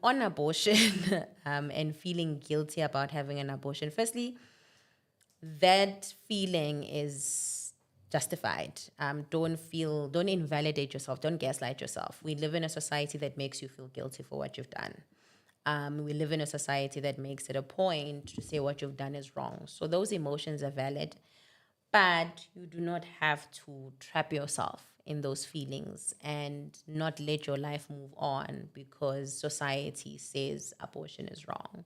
On abortion and feeling guilty about having an abortion, firstly, that feeling is justified. Don't invalidate yourself. Don't gaslight yourself. We live in a society that makes you feel guilty for what you've done. We live in a society that makes it a point to say what you've done is wrong. So those emotions are valid, but you do not have to trap yourself in those feelings and not let your life move on because society says abortion is wrong.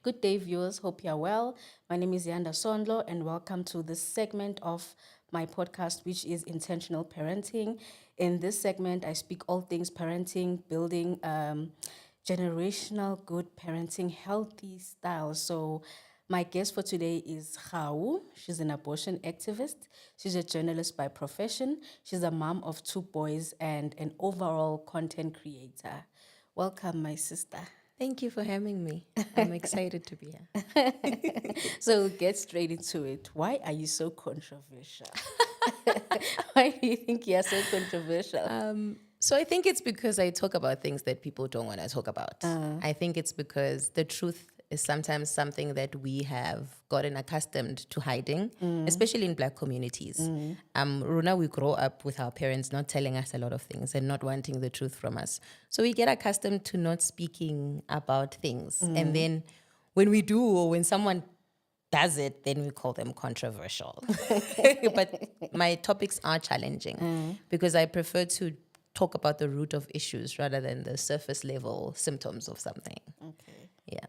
Good day, viewers. Hope you're well. My name is Yanda Sondlo, and welcome to this segment of my podcast, which is Intentional Parenting. In this segment, I speak all things parenting, building generational good parenting, healthy style. So my guest for today is Hau. She's an abortion activist. She's a journalist by profession. She's a mom of 2 boys and an overall content creator. Welcome, my sister. Thank you for having me. I'm excited to be here. So get straight into it. Why are you so controversial? Why do you think you're so controversial? So I think it's because I talk about things that people don't want to talk about. I think it's because the truth is sometimes something that we have gotten accustomed to hiding, especially in Black communities. Runa, we grow up with our parents not telling us a lot of things and not wanting the truth from us. So we get accustomed to not speaking about things. And then when we do, or when someone does it, then we call them controversial. But my topics are challenging because I prefer to talk about the root of issues rather than the surface level symptoms of something. Okay. Yeah.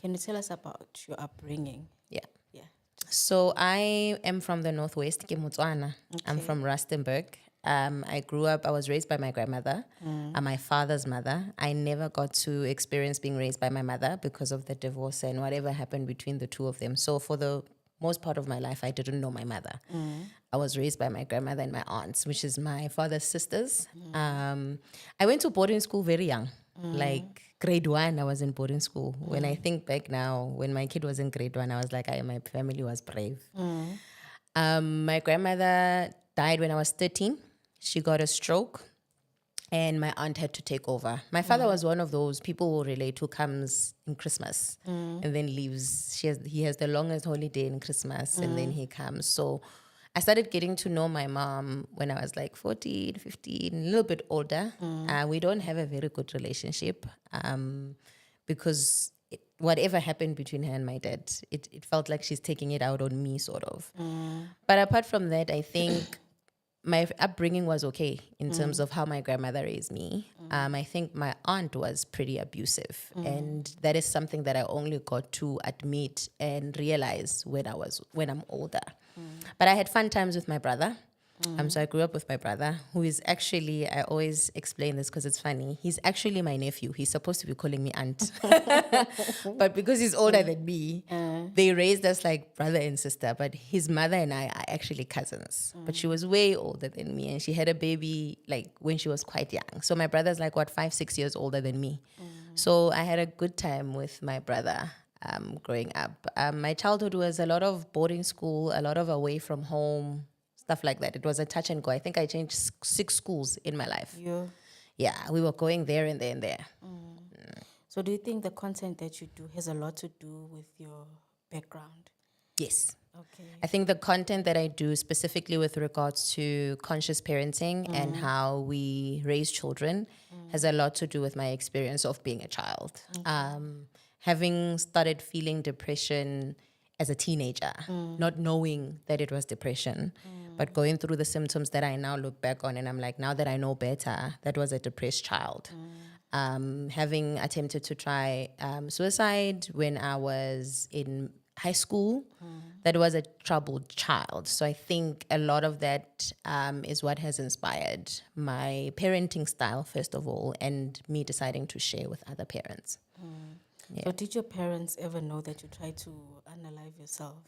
Can you tell us about your upbringing? Yeah. Yeah. So I am from the Northwest, ke Motswana. I'm from Rustenburg. I was raised by my grandmother, my father's mother. I never got to experience being raised by my mother because of the divorce and whatever happened between the two of them. So for the most part of my life, I didn't know my mother. I was raised by my grandmother and my aunts, which is my father's sisters. I went to boarding school very young, like grade 1, I was in boarding school. When I think back now, when my kid was in grade 1, I was like, my family was brave. My grandmother died when I was 13. She got a stroke and my aunt had to take over. My father was one of those people who relate who comes in Christmas and then leaves. He has the longest holiday in Christmas and then he comes. So I started getting to know my mom when I was like 14, 15, a little bit older. We don't have a very good relationship because whatever happened between her and my dad, it felt like she's taking it out on me, sort of. But apart from that, I think my upbringing was okay in terms of how my grandmother raised me. I think my aunt was pretty abusive. And that is something that I only got to admit and realize when I'm older. But I had fun times with my brother. So I grew up with my brother, who is actually, I always explain this because it's funny, he's actually my nephew. He's supposed to be calling me aunt. But because he's older than me, they raised us like brother and sister. But his mother and I are actually cousins. But she was way older than me, and she had a baby like when she was quite young. So my brother's like, 5-6 years older than me. So I had a good time with my brother growing up. My childhood was a lot of boarding school, a lot of away from home, stuff like that. It was a touch and go. I think I changed 6 schools in my life. Yeah, we were going there and there and there. So do you think the content that you do has a lot to do with your background? Yes. Okay. I think the content that I do specifically with regards to conscious parenting and how we raise children has a lot to do with my experience of being a child. Having started feeling depression as a teenager, not knowing that it was depression, but going through the symptoms that I now look back on and I'm like, now that I know better, that was a depressed child. Having attempted to try suicide when I was in high school, that was a troubled child. So I think a lot of that is what has inspired my parenting style, first of all, and me deciding to share with other parents. So did your parents ever know that you tried to unalive yourself?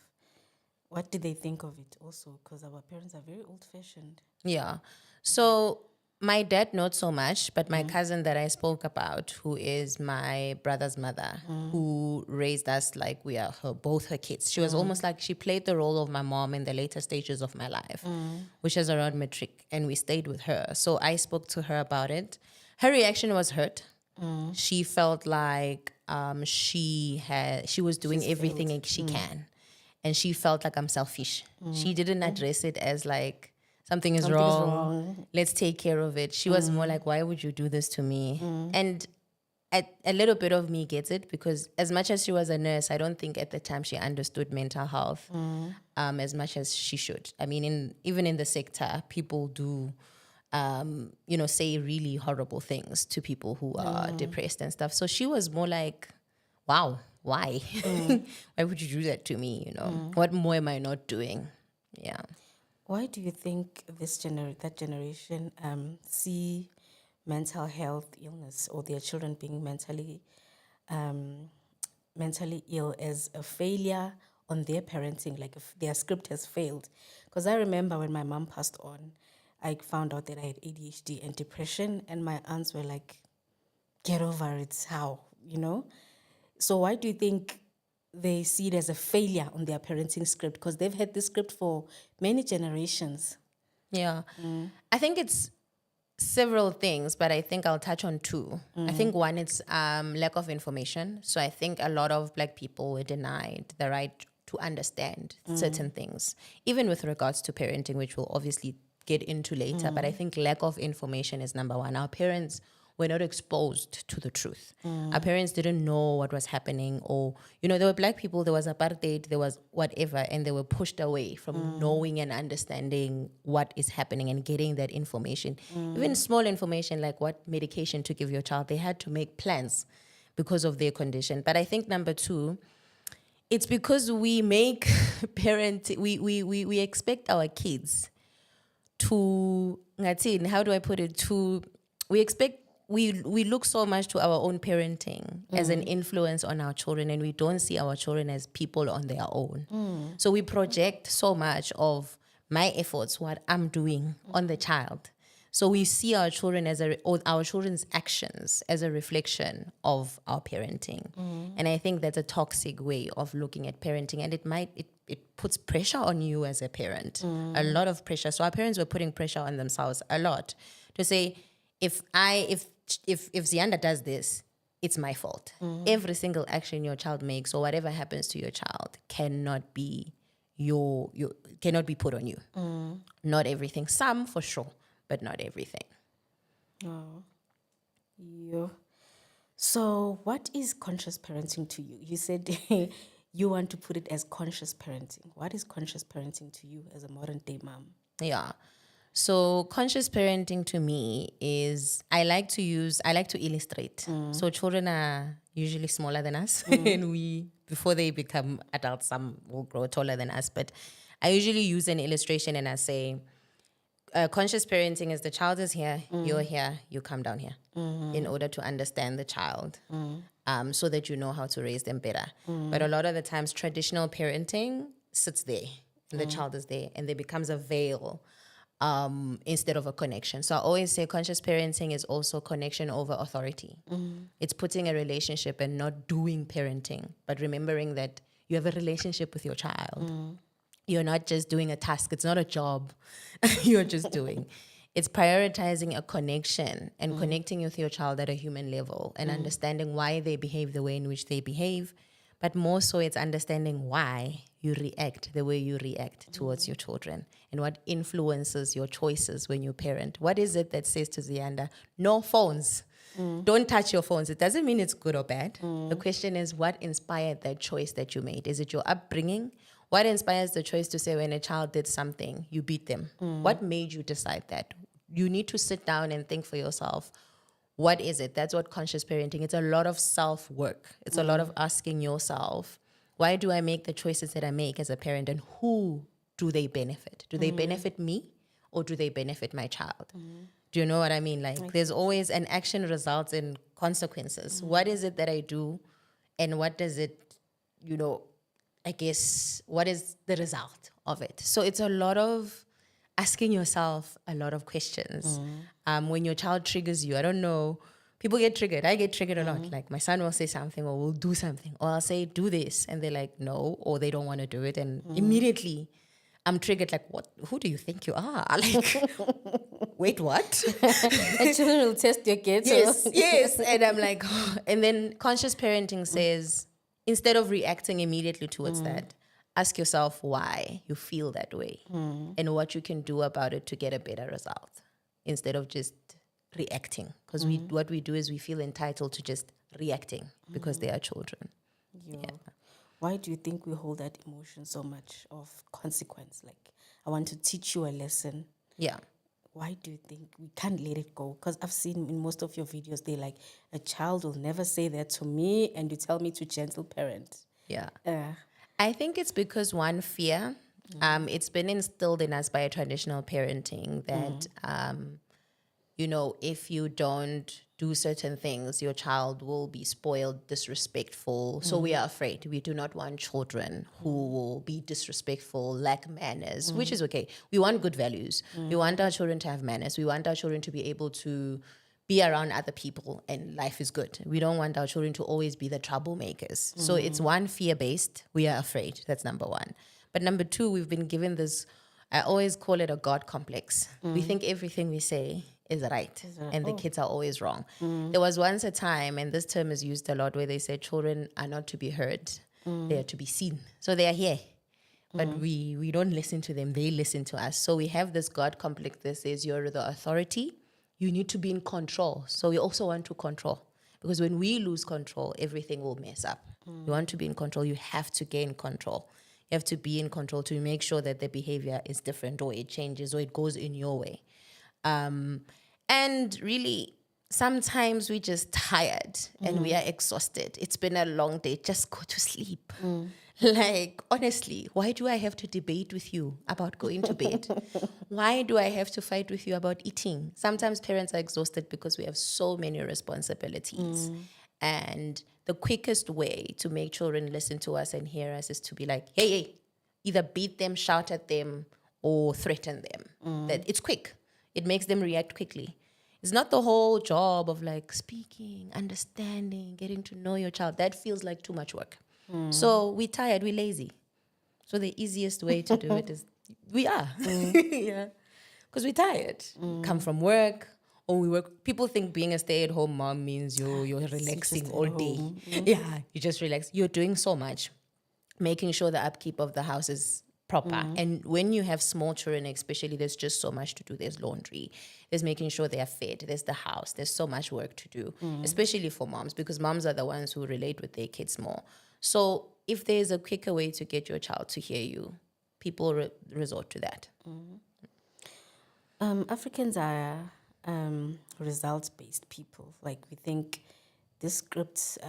What did they think of it also? Because our parents are very old-fashioned. Yeah. So my dad, not so much, but my cousin that I spoke about, who is my brother's mother, who raised us like we are both her kids. She was almost like she played the role of my mom in the later stages of my life, which is around matric, and we stayed with her. So I spoke to her about it. Her reaction was hurt. She felt like she was doing everything she can, and she felt like I'm selfish. She didn't address it as like something is wrong. Let's take care of it. She was more like, why would you do this to me? And a little bit of me gets it, because as much as she was a nurse, I don't think at the time she understood mental health as much as she should. I mean, even in the sector, people do, say really horrible things to people who are depressed and stuff. So she was more like, wow, why? Why would you do that to me? What more am I not doing? Yeah. Why do you think that generation see mental health illness or their children being mentally ill as a failure on their parenting, like if their script has failed? Because I remember when my mom passed on, I found out that I had ADHD and depression, and my aunts were like, get over it, how, So why do you think they see it as a failure on their parenting script? Because they've had this script for many generations. Yeah. I think it's several things, but I think I'll touch on two. I think one, it's lack of information. So I think a lot of Black people were denied the right to understand certain things, even with regards to parenting, which we'll obviously get into later. But I think lack of information is number one. Our parents were not exposed to the truth. Our parents didn't know what was happening, or, there were Black people, there was apartheid, there was whatever, and they were pushed away from knowing and understanding what is happening and getting that information. Even small information like what medication to give your child, they had to make plans because of their condition. But I think number two, it's because we make we expect our kids to, how do I put it, we look so much to our own parenting as an influence on our children, and we don't see our children as people on their own. So we project so much of my efforts, what I'm doing on the child. So we see our children or our children's actions as a reflection of our parenting. And I think that's a toxic way of looking at parenting, and it puts pressure on you as a parent, a lot of pressure. So our parents were putting pressure on themselves a lot to say, if Zianda does this, it's my fault. Every single action your child makes or whatever happens to your child cannot be cannot be put on you. Not everything. Some for sure, but not everything. Oh, yeah. So what is conscious parenting to you? You said you want to put it as conscious parenting. What is conscious parenting to you as a modern day mom? Yeah. So conscious parenting to me is, I like to illustrate. So children are usually smaller than us and before they become adults, some will grow taller than us. But I usually use an illustration and I say, conscious parenting is the child is here, you're here, you come down here in order to understand the child so that you know how to raise them better. But a lot of the times traditional parenting sits there and the child is there and there becomes a veil instead of a connection. So I always say conscious parenting is also connection over authority. It's putting a relationship and not doing parenting, but remembering that you have a relationship with your child. You're not just doing a task. It's not a job you're just doing. It's prioritizing a connection and connecting with your child at a human level and understanding why they behave the way in which they behave. But more so, it's understanding why you react the way you react towards your children and what influences your choices when you parent. What is it that says to Zianda, no phones? Don't touch your phones. It doesn't mean it's good or bad. The question is, what inspired that choice that you made? Is it your upbringing? What inspires the choice to say when a child did something, you beat them? What made you decide that? You need to sit down and think for yourself. What is it? That's what conscious parenting. It's a lot of self-work. It's a lot of asking yourself, why do I make the choices that I make as a parent, and who do they benefit? Do they benefit me or do they benefit my child? Do you know what I mean? Like there's always an action results in consequences. What is it that I do and what does it, I guess, what is the result of it? So it's a lot of asking yourself a lot of questions. When your child triggers you, I don't know, people get triggered. I get triggered a lot. Like my son will say something or will do something, or I'll say, do this. And they're like, no, or they don't want to do it. And immediately I'm triggered, like, what? Who do you think you are? Like, wait, what? And children will test your kids. Yes. And I'm like, and then conscious parenting says, instead of reacting immediately towards that, ask yourself why you feel that way and what you can do about it to get a better result instead of just reacting. Because what we do is we feel entitled to just reacting because they are children. Yeah. Why do you think we hold that emotion so much of consequence? Like, I want to teach you a lesson. Yeah. Why do you think we can't let it go? Because I've seen in most of your videos, they're like, a child will never say that to me, and you tell me to gentle parent. Yeah. I think it's because one, fear. It's been instilled in us by a traditional parenting that, if you don't do certain things, your child will be spoiled, disrespectful. So we are afraid. We do not want children who will be disrespectful, lack manners, which is okay. We want good values. We want our children to have manners. We want our children to be able to be around other people and life is good. We don't want our children to always be the troublemakers. So it's one, fear-based. We are afraid. That's number one. But number two, we've been given this, I always call it a God complex. We think everything we say is right, and the kids are always wrong. There was once a time, and this term is used a lot, where they said children are not to be heard, they are to be seen. So they are here, but we don't listen to them, they listen to us. So we have this God complex that says you're the authority, you need to be in control. So we also want to control, because when we lose control, everything will mess up. You want to be in control, you have to gain control. You have to be in control to make sure that the behavior is different, or it changes, or it goes in your way. And really, sometimes we're just tired and we are exhausted. It's been a long day. Just go to sleep. Like, honestly, why do I have to debate with you about going to bed? Why do I have to fight with you about eating? Sometimes parents are exhausted because we have so many responsibilities. And the quickest way to make children listen to us and hear us is to be like, hey, either beat them, shout at them, or threaten them. That it's quick. It makes them react quickly. It's not the whole job of like speaking, understanding, getting to know your child. That feels like too much work. So we're tired, we're lazy. So the easiest way to do it is we are. Yeah. Because we're tired. Come from work, or we work. People think being a stay-at-home mom means you're relaxing all day. Yeah, you just relax. You're doing so much. Making sure the upkeep of the house is proper. And when you have small children, especially, there's just so much to do. There's laundry, there's making sure they are fed, there's the house, there's so much work to do, especially for moms, because moms are the ones who relate with their kids more. So if there's a quicker way to get your child to hear you, people resort to that. Africans are results-based people. Like, we think this script,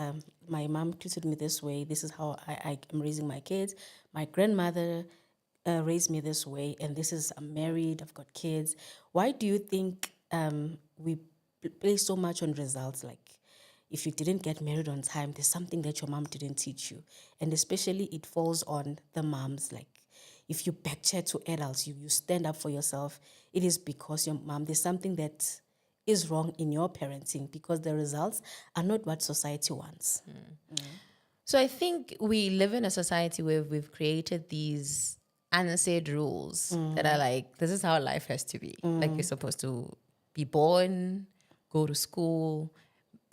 my mom treated me this way, this is how I am raising my kids. My grandmother raised me this way, and I'm married, I've got kids. Why do you think we play so much on results? Like, if you didn't get married on time, there's something that your mom didn't teach you. And especially it falls on the moms. Like, if you backchat to adults, you stand up for yourself, it is because your mom, there's something that is wrong in your parenting, because the results are not what society wants. So I think we live in a society where we've created these unsaid rules that are like, this is how life has to be. Like, you're supposed to be born, go to school,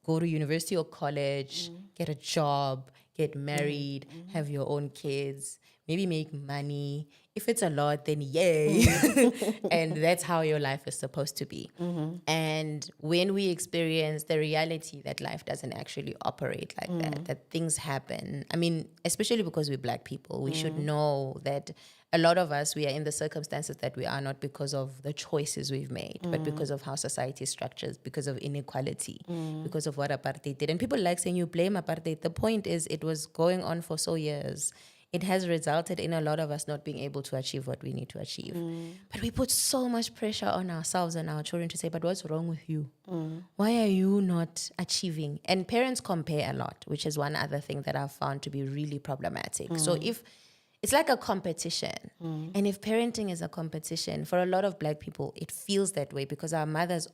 go to university or college, get a job, get married, have your own kids, maybe make money. If it's a lot, then yay. And that's how your life is supposed to be. And when we experience the reality that life doesn't actually operate like that things happen. I mean, especially because we're Black people, we should know that a lot of us, we are in the circumstances that we are not because of the choices we've made, but because of how society is structured, because of inequality, because of what apartheid did. And people like saying you blame apartheid. The point is, it was going on for so years. It has resulted in a lot of us not being able to achieve what we need to achieve. But we put so much pressure on ourselves and our children to say, but what's wrong with you? Why are you not achieving? And parents compare a lot, which is one other thing that I've found to be really problematic. So if it's like a competition. And if parenting is a competition, for a lot of Black people, it feels that way, because our mothers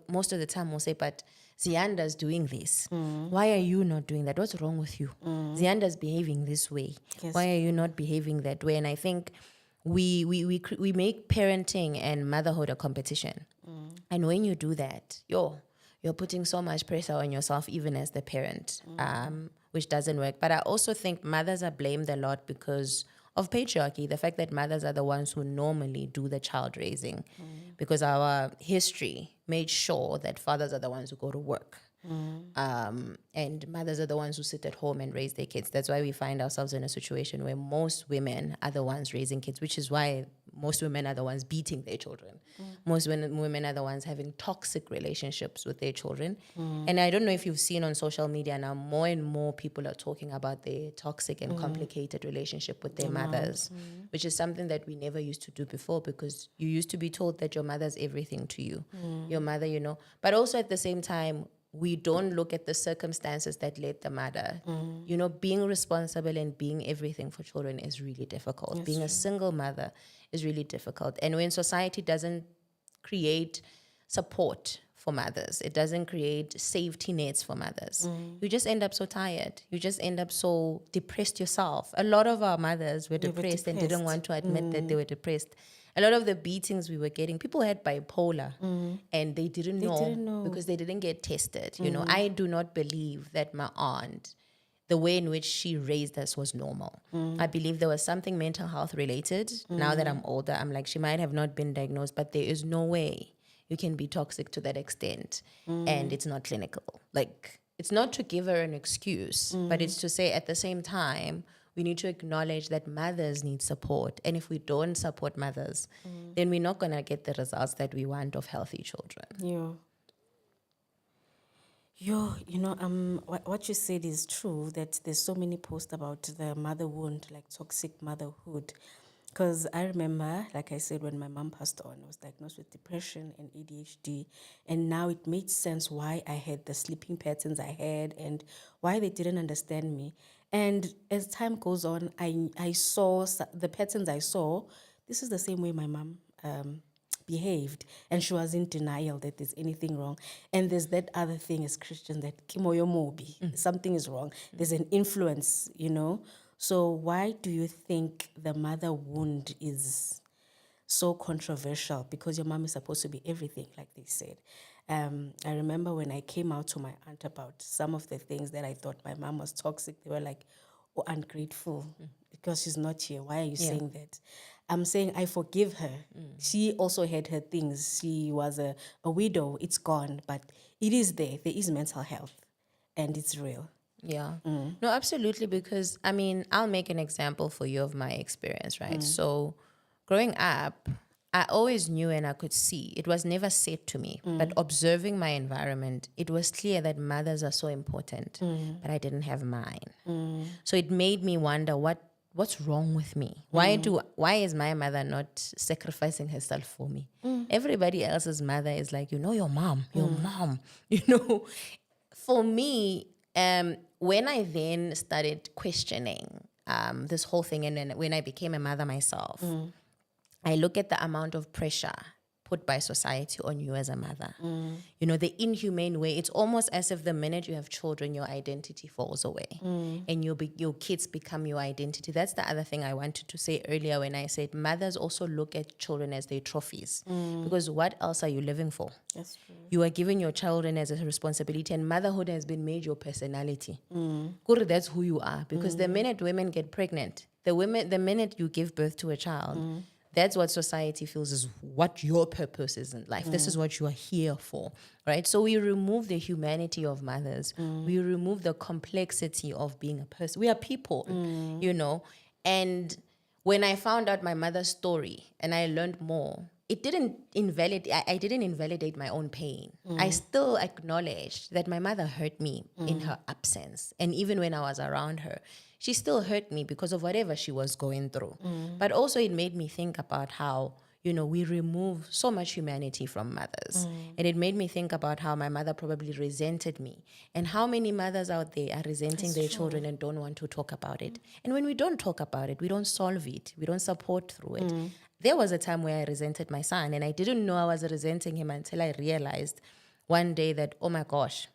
most of the time will say, but Zianda's doing this. Why are you not doing that? What's wrong with you? Zianda's behaving this way. Yes. Why are you not behaving that way? And I think we make parenting and motherhood a competition. And when you do that, you're putting so much pressure on yourself, even as the parent, which doesn't work. But I also think mothers are blamed a lot because of patriarchy, the fact that mothers are the ones who normally do the child raising, because our history made sure that fathers are the ones who go to work. And mothers are the ones who sit at home and raise their kids. That's why we find ourselves in a situation where most women are the ones raising kids, which is why most women are the ones beating their children. Most women are the ones having toxic relationships with their children. And I don't know if you've seen on social media now, more and more people are talking about their toxic and complicated relationship with their mothers, which is something that we never used to do before, because you used to be told that your mother's everything to you. Your mother, but also at the same time, we don't look at the circumstances that led the mother. Being responsible and being everything for children is really difficult. Being a single mother is really difficult. And when society doesn't create support for mothers, it doesn't create safety nets for mothers, you just end up so tired. You just end up so depressed yourself. A lot of our mothers were depressed and didn't want to admit that they were depressed. A lot of the beatings we were getting, people had bipolar and they didn't know because they didn't get tested. I do not believe that my aunt, the way in which she raised us was normal. I believe there was something mental health related. Now that I'm older, I'm like, she might have not been diagnosed, but there is no way you can be toxic to that extent and it's not clinical. Like, it's not to give her an excuse, but it's to say at the same time, we need to acknowledge that mothers need support. And if we don't support mothers, then we're not going to get the results that we want of healthy children. What you said is true, that there's so many posts about the mother wound, like toxic motherhood. Because I remember, like I said, when my mom passed on, I was diagnosed with depression and ADHD. And now it made sense why I had the sleeping patterns I had and why they didn't understand me. And as time goes on, I saw the patterns I saw. This is the same way my mom behaved, and she was in denial that there's anything wrong. And there's that other thing as Christians, that kimoyo mobi, something is wrong. There's an influence, So why do you think the mother wound is so controversial? Because your mom is supposed to be everything, like they said. I remember when I came out to my aunt about some of the things that I thought my mom was toxic, they were like, oh, ungrateful, because she's not here. Why are you saying that? I'm saying I forgive her. She also had her things. She was a widow. It's gone, but it is there. There is mental health, and it's real. Yeah. No, absolutely, because, I'll make an example for you of my experience, right? So growing up, I always knew and I could see, it was never said to me, but observing my environment, it was clear that mothers are so important, but I didn't have mine. So it made me wonder what's wrong with me? Why is my mother not sacrificing herself for me? Everybody else's mother is like, your mom. For me, when I then started questioning this whole thing, and then when I became a mother myself, I look at the amount of pressure put by society on you as a mother. The inhumane way. It's almost as if the minute you have children, your identity falls away and your kids become your identity. That's the other thing I wanted to say earlier when I said mothers also look at children as their trophies. Because what else are you living for? That's true. You are giving your children as a responsibility, and motherhood has been made your personality. Kuru, that's who you are. Because the minute women get pregnant, the minute you give birth to a child, that's what society feels is what your purpose is in life. This is what you are here for, right? So we remove the humanity of mothers. We remove the complexity of being a person. We are people, And when I found out my mother's story and I learned more, it didn't I didn't invalidate my own pain. I still acknowledged that my mother hurt me in her absence. And even when I was around her, she still hurt me because of whatever she was going through. But also it made me think about how, we remove so much humanity from mothers. And it made me think about how my mother probably resented me. And how many mothers out there are resenting their children and don't want to talk about it. And when we don't talk about it, we don't solve it. We don't support through it. There was a time where I resented my son, and I didn't know I was resenting him until I realized one day that, oh my gosh,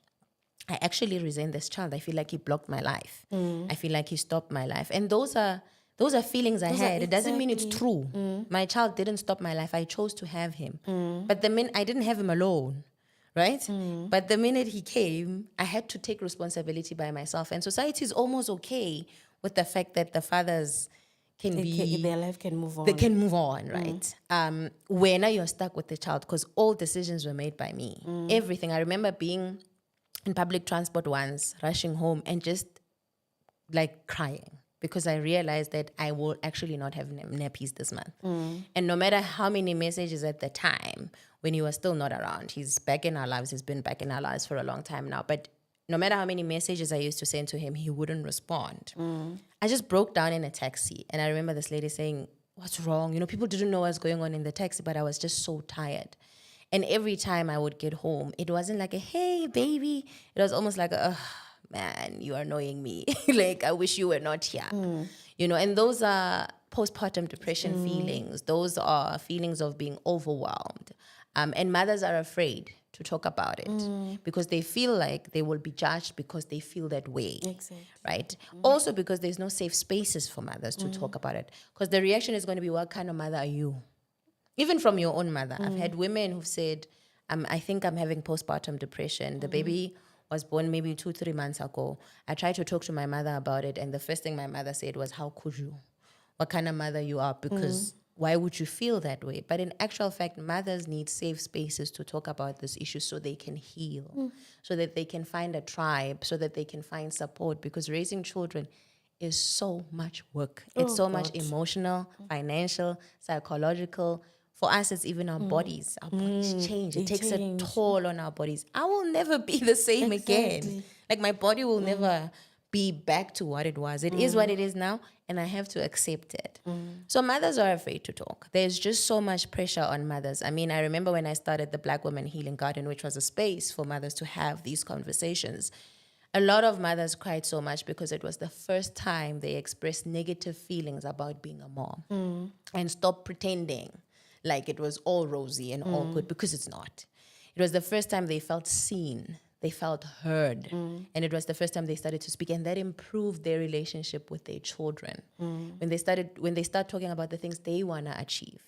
I actually resent this child. I feel like he blocked my life. I feel like he stopped my life. And those are Those are feelings I had. It doesn't mean it's Exactly. true. My child didn't stop my life. I chose to have him. But the minute I didn't have him alone, right? But the minute he came, I had to take responsibility by myself. And society is almost okay with the fact that the fathers can Their life can move on. they can move on, right? Where now you're stuck with the child because all decisions were made by me. Everything. I remember being in public transport once, rushing home and just like crying because I realized that I will actually not have nappies this month. And no matter how many messages at the time, when he was still not around, he's back in our lives, he's been back in our lives for a long time now, but no matter how many messages I used to send to him, he wouldn't respond. I just broke down in a taxi. And I remember this lady saying, what's wrong? You know, people didn't know what's going on in the taxi, but I was just so tired. And every time I would get home, it wasn't like a, hey, baby. It was almost like, man, you are annoying me. Like, I wish you were not here. You know, and those are postpartum depression feelings. Those are feelings of being overwhelmed. And mothers are afraid to talk about it because they feel like they will be judged because they feel that way. Exactly. Right? Also because there's no safe spaces for mothers to talk about it. Because the reaction is going to be, what kind of mother are you? Even from your own mother. I've had women who've said, I think I'm having postpartum depression. The baby was born maybe 2-3 months ago. I tried to talk to my mother about it, and the first thing my mother said was, how could you? What kind of mother you are? Because why would you feel that way? But in actual fact, mothers need safe spaces to talk about this issue so they can heal, so that they can find a tribe, so that they can find support, because raising children is so much work. It's so much emotional, financial, psychological. For us, it's even our bodies. Our bodies change. It takes a toll on our bodies. I will never be the same again. Like, my body will never be back to what it was. It is what it is now, and I have to accept it. So mothers are afraid to talk. There's just so much pressure on mothers. I mean, I remember when I started the Black Women Healing Garden, which was a space for mothers to have these conversations. A lot of mothers cried so much because it was the first time they expressed negative feelings about being a mom and stopped pretending like it was all rosy and all good, because it's not. It was the first time they felt seen, they felt heard, and it was the first time they started to speak, and that improved their relationship with their children. When they start talking about the things they want to achieve,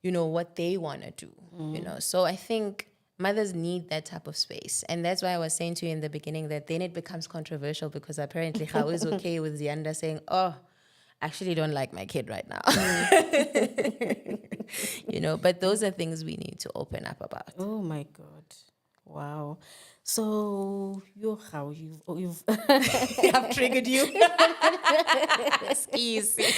you know, what they want to do, you know. So I think mothers need that type of space. And that's why I was saying to you in the beginning that then it becomes controversial, because apparently Khao is okay with Zianda saying, oh, I actually don't like my kid right now. You know, but those are things we need to open up about. Oh my God. Wow. So you've I've triggered you. Excuse me.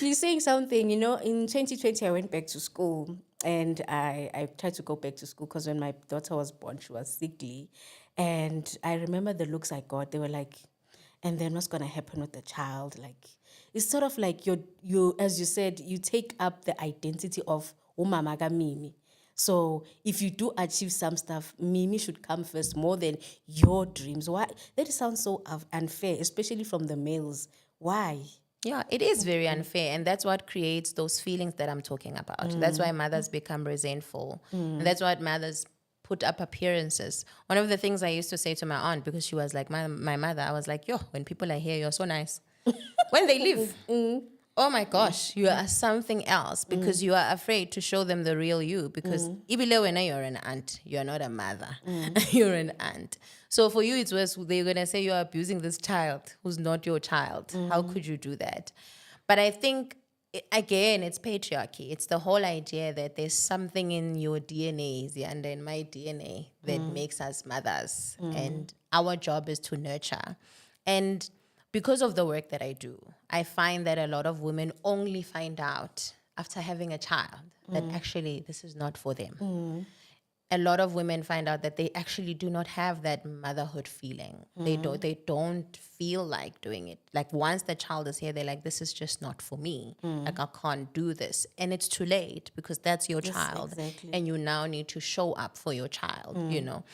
You're saying something, you know, in 2020 I went back to school, and I tried to go back to school because when my daughter was born, she was sickly. And I remember the looks I got. They were like, and then what's going to happen with the child? Like, it's sort of like you, as you said, you take up the identity of umamaga Mimi. So if you do achieve some stuff, Mimi should come first more than your dreams. Why? That sounds so unfair, especially from the males. Why? Yeah, it is very unfair. And that's what creates those feelings that I'm talking about. That's why mothers become resentful. And that's why mothers put up appearances. One of the things I used to say to my aunt, because she was like my mother, I was like, yo, when people are here, you're so nice. When they leave, oh my gosh, you are something else, because you are afraid to show them the real you, because ibile wena, you're an aunt, you're not a mother. You're an aunt. So for you, it's worse. They're going to say you're abusing this child who's not your child. How could you do that? But I think, again, it's patriarchy. It's the whole idea that there's something in your DNA and in my DNA that makes us mothers. And our job is to nurture. And because of the work that I do, I find that a lot of women only find out after having a child that actually this is not for them. A lot of women find out that they actually do not have that motherhood feeling. They don't feel like doing it. Like, once the child is here, they're like, this is just not for me. Like, I can't do this. And it's too late, because that's your child. Exactly. And you now need to show up for your child, you know.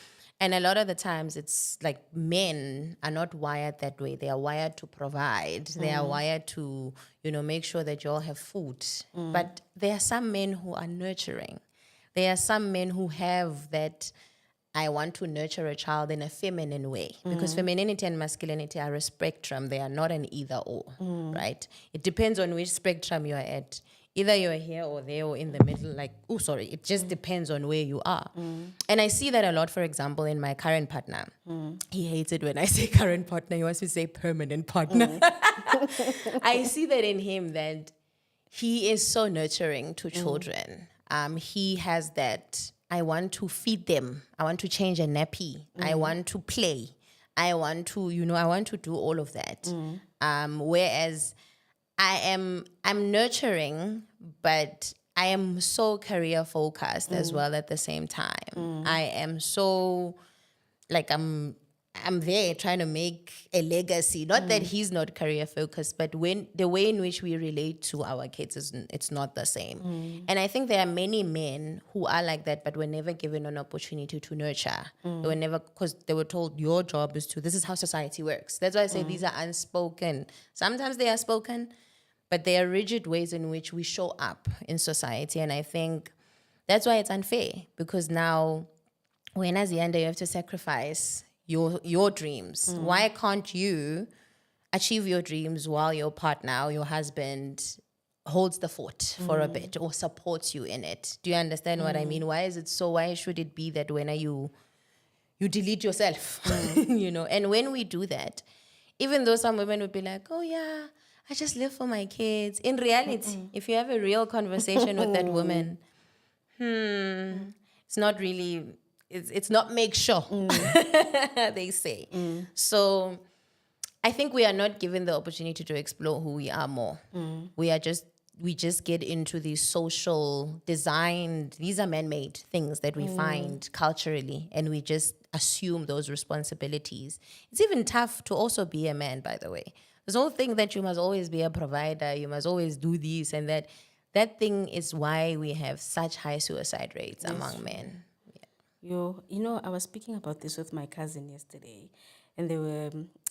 And a lot of the times it's like men are not wired that way. They are wired to provide. They are wired to, you know, make sure that you all have food. But there are some men who are nurturing. There are some men who have that I want to nurture a child in a feminine way, because femininity and masculinity are a spectrum. They are not an either or, right? It depends on which spectrum you're at. Either you're here or there or in the middle. It just depends on where you are. And I see that a lot, for example, in my current partner. He hates it when I say current partner. He wants to say permanent partner. I see that in him, that he is so nurturing to children. He has that, I want to feed them. I want to change a nappy. I want to play. I want to, I want to do all of that. Whereas I'm nurturing, but I am so career focused as well at the same time. I am so, I'm there trying to make a legacy. Not that he's not career focused, but the way in which we relate to our kids it's not the same. And I think there are many men who are like that, but were never given an opportunity to nurture. They were never, because they were told your job is this is how society works. That's why I say these are unspoken. Sometimes they are spoken, but they are rigid ways in which we show up in society. And I think that's why it's unfair, because now when as the end you have to sacrifice your dreams. Why can't you achieve your dreams while your partner or your husband holds the fort for a bit or supports you in it? Do you understand what I mean? Why should it be that when you delete yourself? And when we do that, even though some women would be like, oh yeah, I just live for my kids. In reality, if you have a real conversation with that woman, it's not really, it's not make sure, they say. So I think we are not given the opportunity to explore who we are more. We just get into these social designed, these are man-made things that we find culturally, and we just assume those responsibilities. It's even tough to also be a man, by the way. This whole thing that you must always be a provider, you must always do this and that. That thing is why we have such high suicide rates among men. I was speaking about this with my cousin yesterday, and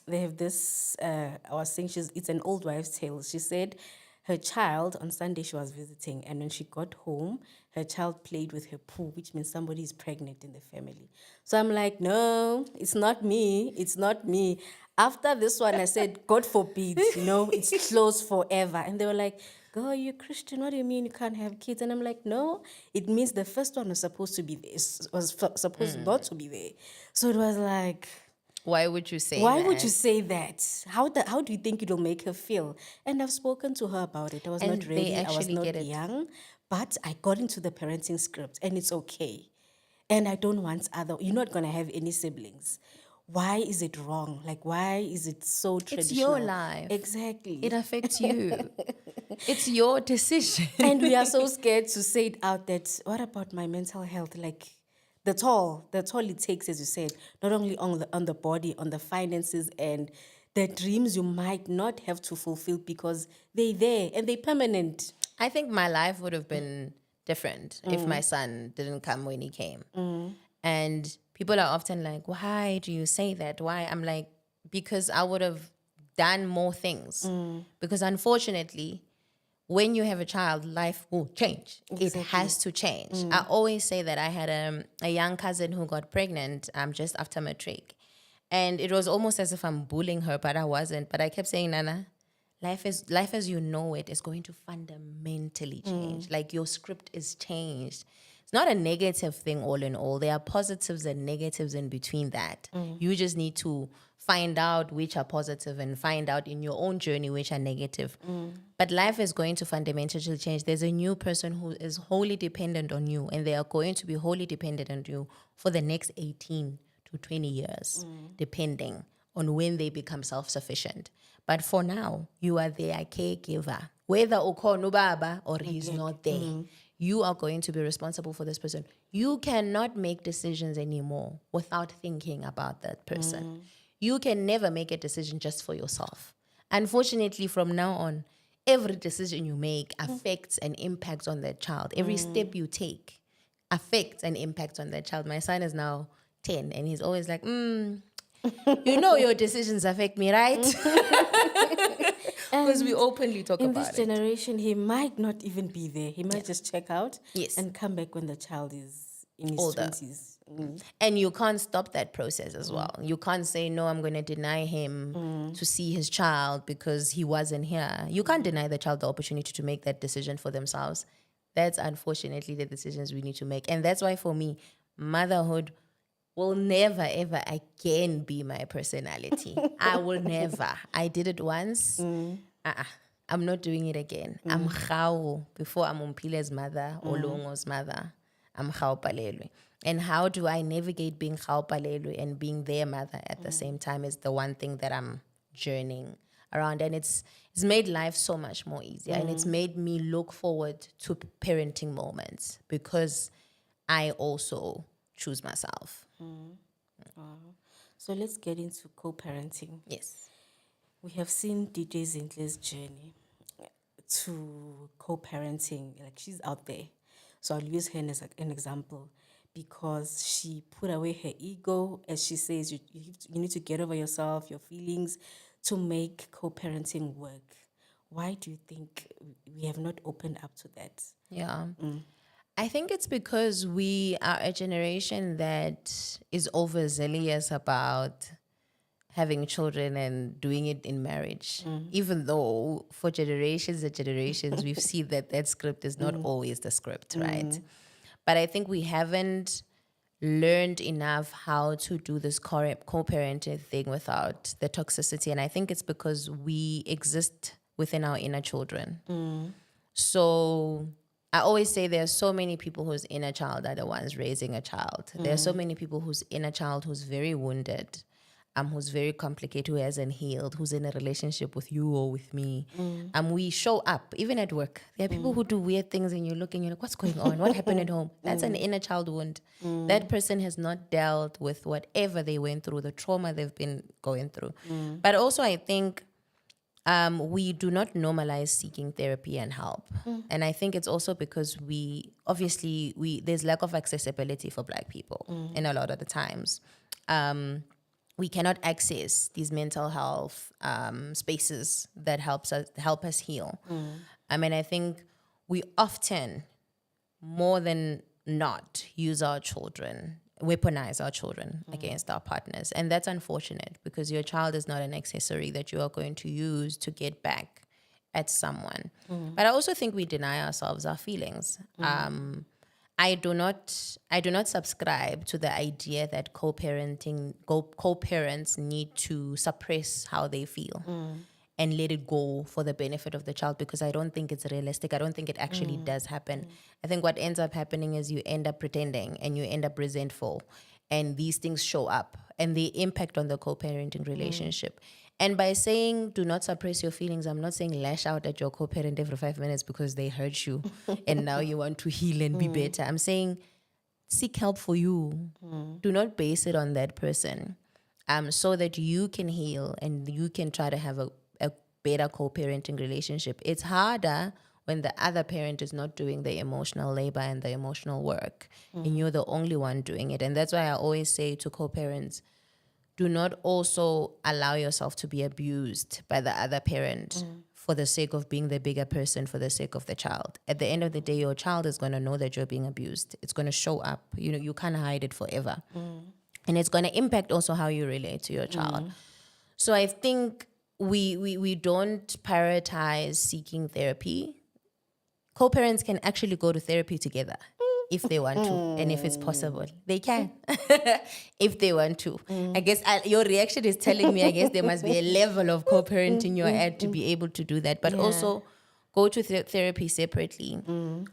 they have this. I was saying it's an old wives' tale. She said her child on Sunday she was visiting, and when she got home, her child played with her poo, which means somebody is pregnant in the family. So I'm like, no, it's not me. It's not me. After this one, I said, God forbid, it's closed forever. And they were like, girl, you're Christian. What do you mean you can't have kids? And I'm like, no, it means the first one was supposed to be there, supposed not to be there. So it was like, why would you say that? How do you think it'll make her feel? And I've spoken to her about it. I was not ready. I was not young. But I got into the parenting script, and it's okay. And I don't want you're not going to have any siblings. Why is it wrong? Why is it so traditional? It's your life. Exactly. It affects you. It's your decision. And we are so scared to say it out that, what about my mental health? That's all it takes, as you said, not only on the body, on the finances, and the dreams you might not have to fulfill because they're there and they're permanent. I think my life would have been different if my son didn't come when he came. And people are often like, why do you say that? Why? I'm like, because I would have done more things. Because unfortunately, when you have a child, life will change. Exactly. It has to change. I always say that I had a young cousin who got pregnant just after matric. And it was almost as if I'm bullying her, but I wasn't. But I kept saying, Nana, life as you know it is going to fundamentally change. Your script is changed. It's not a negative thing all in all. There are positives and negatives in between that. You just need to find out which are positive and find out in your own journey which are negative. But life is going to fundamentally change. There's a new person who is wholly dependent on you, and they are going to be wholly dependent on you for the next 18 to 20 years, depending on when they become self-sufficient. But for now, you are their caregiver. Whether ukhona ubaba or he's not there, you are going to be responsible for this person. You cannot make decisions anymore without thinking about that person. You can never make a decision just for yourself. Unfortunately, from now on, every decision you make affects and impacts on that child. Every step you take affects and impacts on that child. My son is now 10, and he's always like, your decisions affect me, right? Because we openly talk about it. In this generation, he might not even be there. He might just check out Yes. and come back when the child is in his older. 20s. And you can't stop that process as well. You can't say, no, I'm going to deny him to see his child because he wasn't here. You can't deny the child the opportunity to make that decision for themselves. That's unfortunately the decisions we need to make. And that's why for me, motherhood will never, ever again be my personality. I will never. I did it once. I'm not doing it again. I'm Gao. Before I'm Umpile's mother or Longo's mother, I'm Gaopalelwe. And how do I navigate being Gaopalelwe and being their mother at the same time is the one thing that I'm journeying around. And it's made life so much more easier. And it's made me look forward to parenting moments because I also choose myself. Wow. So let's get into co-parenting. Yes. We have seen DJ Zintle's journey to co-parenting. Like, she's out there. So I'll use her as an example because she put away her ego. As she says, you need to get over yourself, your feelings, to make co-parenting work. Why do you think we have not opened up to that? Yeah. I think it's because we are a generation that is overzealous about having children and doing it in marriage. Even though for generations and generations, we've seen that script is not always the script, right? But I think we haven't learned enough how to do this co-parenting thing without the toxicity. And I think it's because we exist within our inner children. So I always say there are so many people whose inner child are the ones raising a child. There are so many people whose inner child who's very wounded, who's very complicated, who hasn't healed, who's in a relationship with you or with me. We show up, even at work. There are people who do weird things and you look and you're like, what's going on? What happened at home? That's an inner child wound. That person has not dealt with whatever they went through, the trauma they've been going through. But also I think we do not normalize seeking therapy and help. And I think it's also because there's lack of accessibility for Black people in a lot of the times. We cannot access these mental health spaces that help us heal. I think we often, more than not, weaponize our children against our partners. And that's unfortunate because your child is not an accessory that you are going to use to get back at someone. But I also think we deny ourselves our feelings. I do not subscribe to the idea that co-parents need to suppress how they feel and let it go for the benefit of the child, because I don't think it's realistic. I don't think it actually does happen. I think what ends up happening is you end up pretending and you end up resentful, and these things show up and they impact on the co-parenting relationship. And by saying do not suppress your feelings, I'm not saying lash out at your co-parent every 5 minutes because they hurt you and now you want to heal and be better. I'm saying seek help for you. Do not base it on that person, so that you can heal and you can try to have a better co-parenting relationship. It's harder when the other parent is not doing the emotional labor and the emotional work, and you're the only one doing it. And that's why I always say to co-parents, do not also allow yourself to be abused by the other parent for the sake of being the bigger person, for the sake of the child. At the end of the day, your child is going to know that you're being abused. It's going to show up. You can't hide it forever. And it's going to impact also how you relate to your child. So I think we don't prioritize seeking therapy. Co-parents can actually go to therapy together if they want to, and if it's possible. They can, if they want to. I guess your reaction is telling me, I guess there must be a level of co-parenting you're at to be able to do that. But also go to therapy separately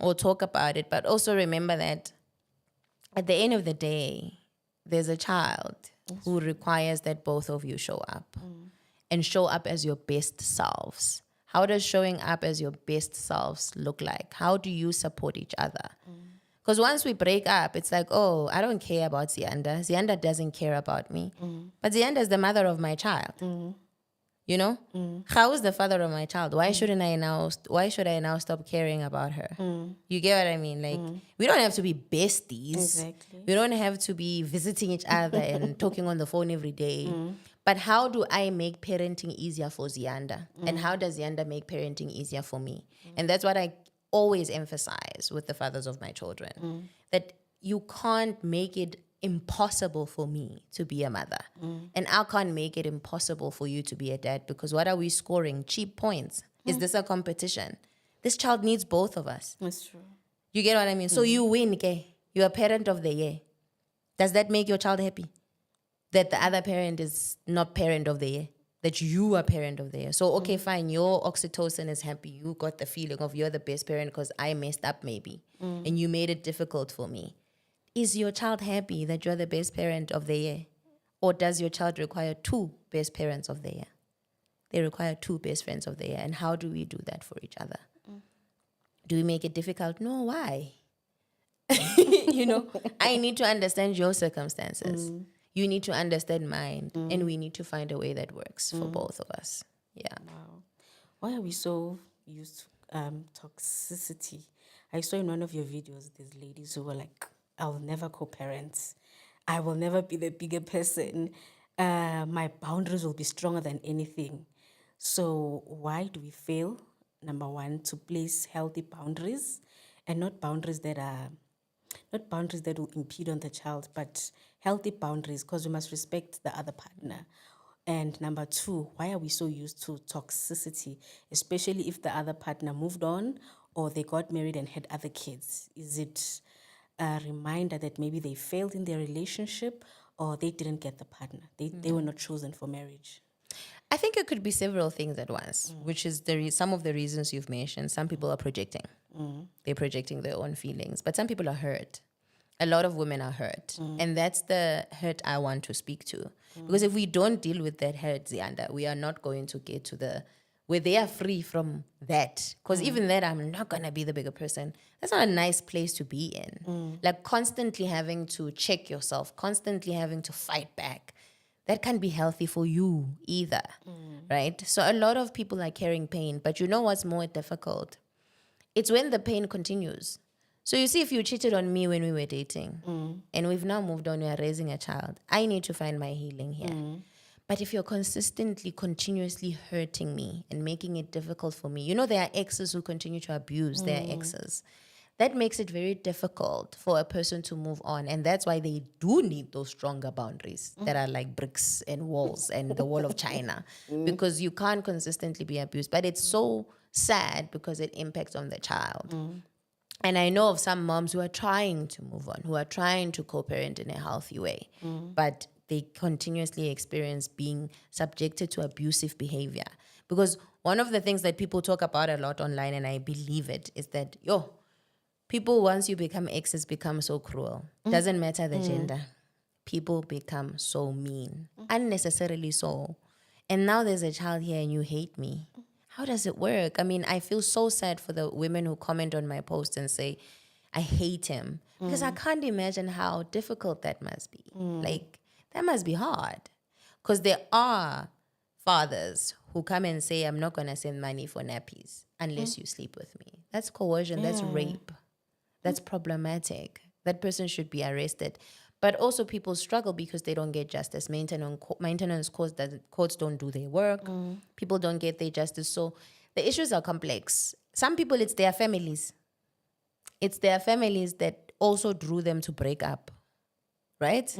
or talk about it. But also remember that at the end of the day, there's a child who requires that both of you show up and show up as your best selves. How does showing up as your best selves look like? How do you support each other? Because once we break up, it's like, oh, I don't care about Zianda. Zianda doesn't care about me. But Zianda is the mother of my child. You know? How is the father of my child? Why should I now stop caring about her? You get what I mean? Like, we don't have to be besties. Exactly. We don't have to be visiting each other and talking on the phone every day. But how do I make parenting easier for Zianda? And how does Zianda make parenting easier for me? And that's what I always emphasize with the fathers of my children. That you can't make it impossible for me to be a mother. And I can't make it impossible for you to be a dad, because what are we scoring? Cheap points. Is this a competition? This child needs both of us. That's true. You get what I mean? So you win, okay? You're a parent of the year. Does that make your child happy? That the other parent is not parent of the year? That you are parent of the year? So, okay, fine, your oxytocin is happy. You got the feeling of you're the best parent because I messed up maybe. And you made it difficult for me. Is your child happy that you're the best parent of the year? Or does your child require 2 best parents of the year? They require 2 best friends of the year. And how do we do that for each other? Do we make it difficult? No, why? I need to understand your circumstances. You need to understand mine. And we need to find a way that works for both of us. Yeah. Wow. Why are we so used to toxicity? I saw in one of your videos, there's ladies who were like, I'll never co-parent. I will never be the bigger person. My boundaries will be stronger than anything. So why do we fail, number one, to place healthy boundaries, and not boundaries that will impede on the child, but healthy boundaries, because we must respect the other partner. And number 2, why are we so used to toxicity, especially if the other partner moved on or they got married and had other kids? Is it a reminder that maybe they failed in their relationship, or they didn't get the partner? They were not chosen for marriage. I think it could be several things at once, which is some of the reasons you've mentioned. Some people are projecting. They're projecting their own feelings. But some people are hurt. A lot of women are hurt. And that's the hurt I want to speak to. Because if we don't deal with that hurt, Zianda, we are not going to get to where they are free from that. Because even that, I'm not going to be the bigger person. That's not a nice place to be in. Like constantly having to check yourself, constantly having to fight back. That can't be healthy for you either, right? So a lot of people are carrying pain. But you know what's more difficult? It's when the pain continues. So you see, if you cheated on me when we were dating and we've now moved on, we are raising a child, I need to find my healing here. But if you're continuously hurting me and making it difficult for me, there are exes who continue to abuse their exes. That makes it very difficult for a person to move on. And that's why they do need those stronger boundaries that are like bricks and walls and the wall of China, because you can't consistently be abused. But it's so sad because it impacts on the child. And I know of some moms who are trying to move on, who are trying to co-parent in a healthy way, but they continuously experience being subjected to abusive behavior. Because one of the things that people talk about a lot online, and I believe it, is that, people, once you become exes, become so cruel. Doesn't matter the gender. People become so mean, unnecessarily so. And now there's a child here and you hate me. How does it work? I mean, I feel so sad for the women who comment on my post and say, I hate him. Because I can't imagine how difficult that must be. Like, that must be hard. Because there are fathers who come and say, I'm not going to send money for nappies unless you sleep with me. That's coercion. That's rape. That's problematic. That person should be arrested. But also people struggle because they don't get justice. Maintenance courts don't do their work. People don't get their justice. So the issues are complex. Some people, it's their families. It's their families that also drew them to break up, right?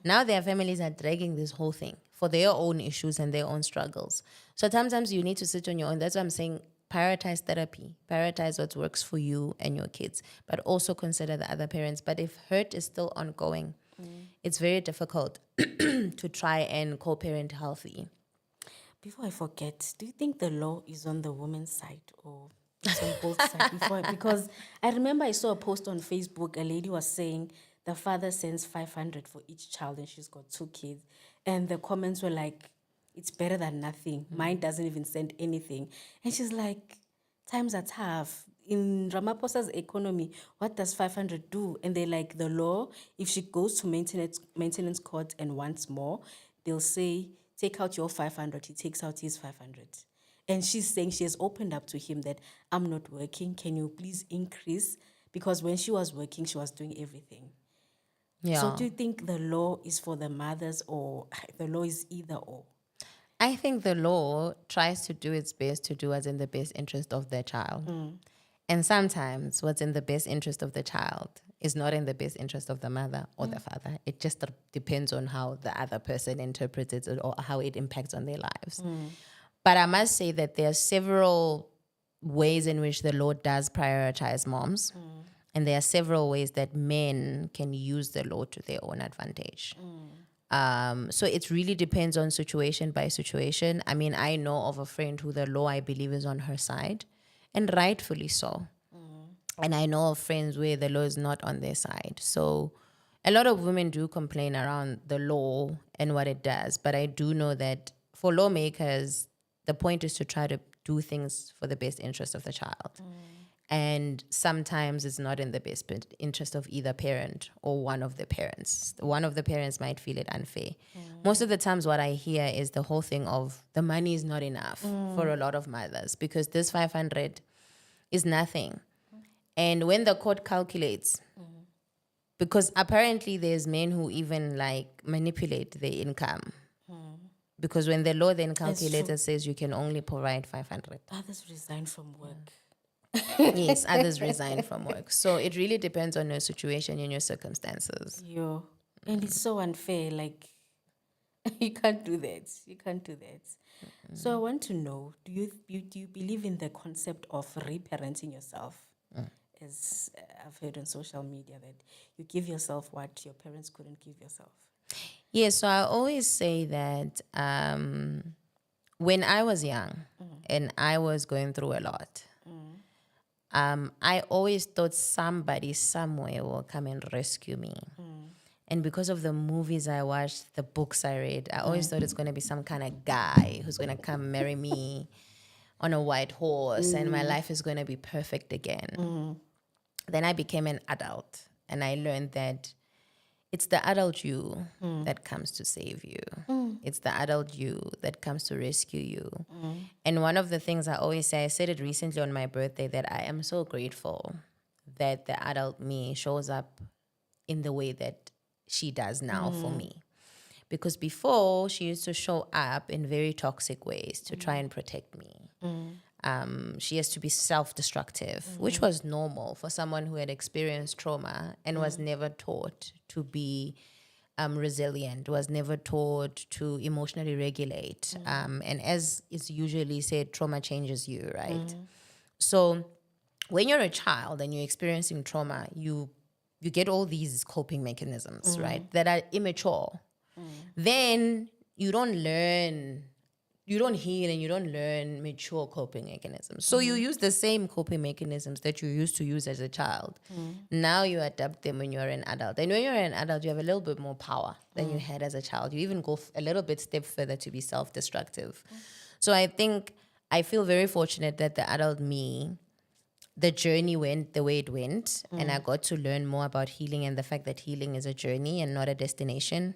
Now their families are dragging this whole thing for their own issues and their own struggles. So sometimes you need to sit on your own. That's why I'm saying prioritize therapy. Prioritize what works for you and your kids, but also consider the other parents. But if hurt is still ongoing, it's very difficult to try and co-parent healthy. Before I forget, do you think the law is on the woman's side or it's on both sides? Because I remember I saw a post on Facebook, a lady was saying the father sends 500 for each child and she's got 2 kids. And the comments were like, it's better than nothing. Mine doesn't even send anything. And she's like, times are tough. In Ramaphosa's economy, what does 500 do? And they're like, the law, if she goes to maintenance court and wants more, they'll say, take out your 500. He takes out his 500. And she's saying she has opened up to him that I'm not working. Can you please increase? Because when she was working, she was doing everything. Yeah. So do you think the law is for the mothers or the law is either or? I think the law tries to do its best to do what's in the best interest of their child. And sometimes what's in the best interest of the child is not in the best interest of the mother or the father. It just depends on how the other person interprets it or how it impacts on their lives. But I must say that there are several ways in which the law does prioritize moms. And there are several ways that men can use the law to their own advantage. So it really depends on situation by situation. I mean, I know of a friend who the law, I believe, is on her side, and rightfully so. And I know of friends where the law is not on their side. So a lot of women do complain around the law and what it does. But I do know that for lawmakers, the point is to try to do things for the best interest of the child. And sometimes it's not in the best interest of either parent or one of the parents. One of the parents might feel it unfair. Most of the times what I hear is the whole thing of the money is not enough for a lot of mothers because this 500 is nothing. And when the court calculates, because apparently there's men who even like manipulate their income. Because when the law then calculates, it says you can only provide 500. Others resign from work. Yes, others resign from work. So it really depends on your situation and your circumstances. And it's so unfair. Like, you can't do that. You can't do that. So I want to know, do you believe in the concept of reparenting yourself? As I've heard on social media that you give yourself what your parents couldn't give yourself. Yeah, so I always say that when I was young and I was going through a lot, I always thought somebody somewhere will come and rescue me. And because of the movies I watched, the books I read, I always thought it's going to be some kind of guy who's going to come marry me on a white horse and my life is going to be perfect again. Then I became an adult and I learned that it's the adult you that comes to save you. It's the adult you that comes to rescue you. And one of the things I always say, I said it recently on my birthday, that I am so grateful that the adult me shows up in the way that she does now for me. Because before, she used to show up in very toxic ways to try and protect me. She has to be self-destructive, which was normal for someone who had experienced trauma and was never taught to be resilient, was never taught to emotionally regulate. And as is usually said, trauma changes you, right? So when you're a child and you're experiencing trauma, you get all these coping mechanisms, right, that are immature. Then you don't heal and you don't learn mature coping mechanisms. So you use the same coping mechanisms that you used to use as a child. Now you adapt them when you're an adult. And when you're an adult, you have a little bit more power than you had as a child. You even go a little bit step further to be self-destructive. So I feel very fortunate that the adult me, the journey went the way it went. And I got to learn more about healing and the fact that healing is a journey and not a destination.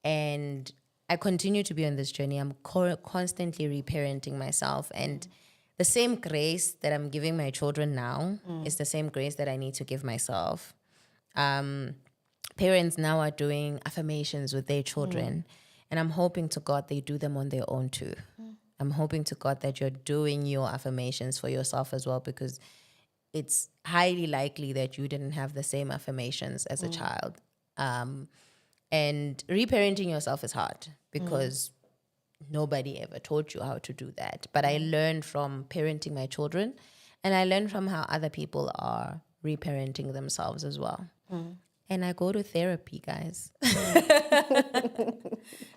And I continue to be on this journey. I'm constantly reparenting myself. And the same grace that I'm giving my children now is the same grace that I need to give myself. Parents now are doing affirmations with their children. And I'm hoping to God they do them on their own too. I'm hoping to God that you're doing your affirmations for yourself as well, because it's highly likely that you didn't have the same affirmations as a child. And reparenting yourself is hard because nobody ever taught you how to do that. But I learned from parenting my children, and I learned from how other people are reparenting themselves as well. And I go to therapy, guys.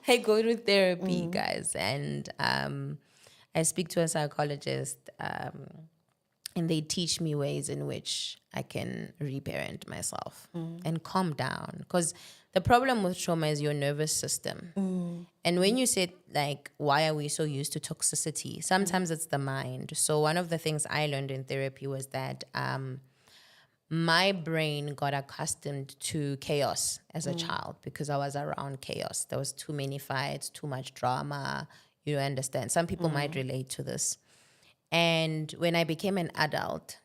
I go to therapy, guys. And I speak to a psychologist, and they teach me ways in which I can reparent myself and calm down. Because the problem with trauma is your nervous system. And when you said, like, why are we so used to toxicity? Sometimes it's the mind. So one of the things I learned in therapy was that my brain got accustomed to chaos as a child because I was around chaos. There was too many fights, too much drama. You understand? Some people might relate to this. And when I became an adult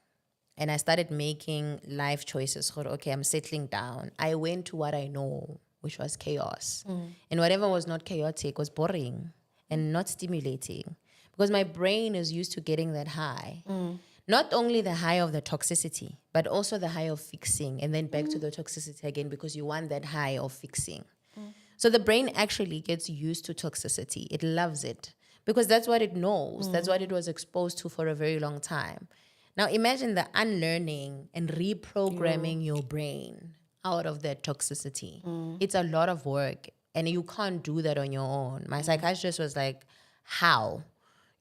and I started making life choices, okay, I'm settling down, I went to what I know, which was chaos. And whatever was not chaotic was boring and not stimulating because my brain is used to getting that high. not only the high of the toxicity, but also the high of fixing, and then back to the toxicity again, because you want that high of fixing. So the brain actually gets used to toxicity. It loves it because that's what it knows. That's what it was exposed to for a very long time. Now imagine the unlearning and reprogramming your brain out of that toxicity. It's a lot of work, and you can't do that on your own. My psychiatrist was like, how?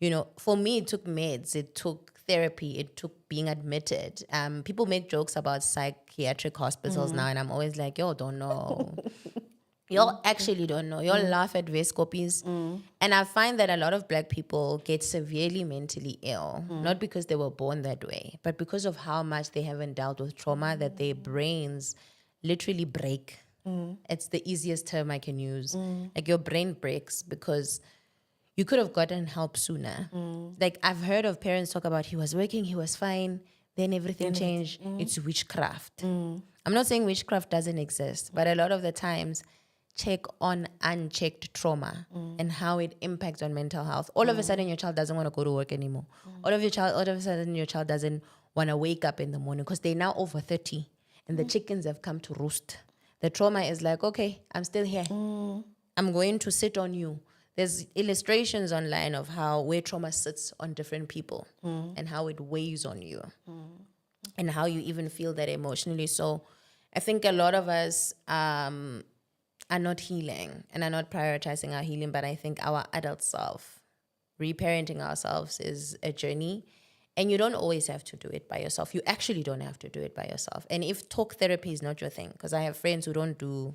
You know, for me, it took meds, it took therapy, it took being admitted. People make jokes about psychiatric hospitals now, and I'm always like, yo, don't know. Y'all actually don't know. Y'all laugh at Vescopies. And I find that a lot of Black people get severely mentally ill, not because they were born that way, but because of how much they haven't dealt with trauma, that their brains literally break. It's the easiest term I can use. Like your brain breaks because you could have gotten help sooner. Like I've heard of parents talk about, he was working, he was fine, then everything changed. It's witchcraft. I'm not saying witchcraft doesn't exist, but a lot of the times, check on unchecked trauma and how it impacts on mental health. All of a sudden, your child doesn't want to go to work anymore. All of a sudden, your child doesn't want to wake up in the morning because they're now over 30 and the chickens have come to roost. The trauma is like, okay, I'm still here. I'm going to sit on you. There's illustrations online of where trauma sits on different people and how it weighs on you and how you even feel that emotionally. So I think a lot of us are not healing and are not prioritizing our healing, but I think our adult self, reparenting ourselves is a journey, and you don't always have to do it by yourself. You actually don't have to do it by yourself. And if talk therapy is not your thing, because I have friends who don't do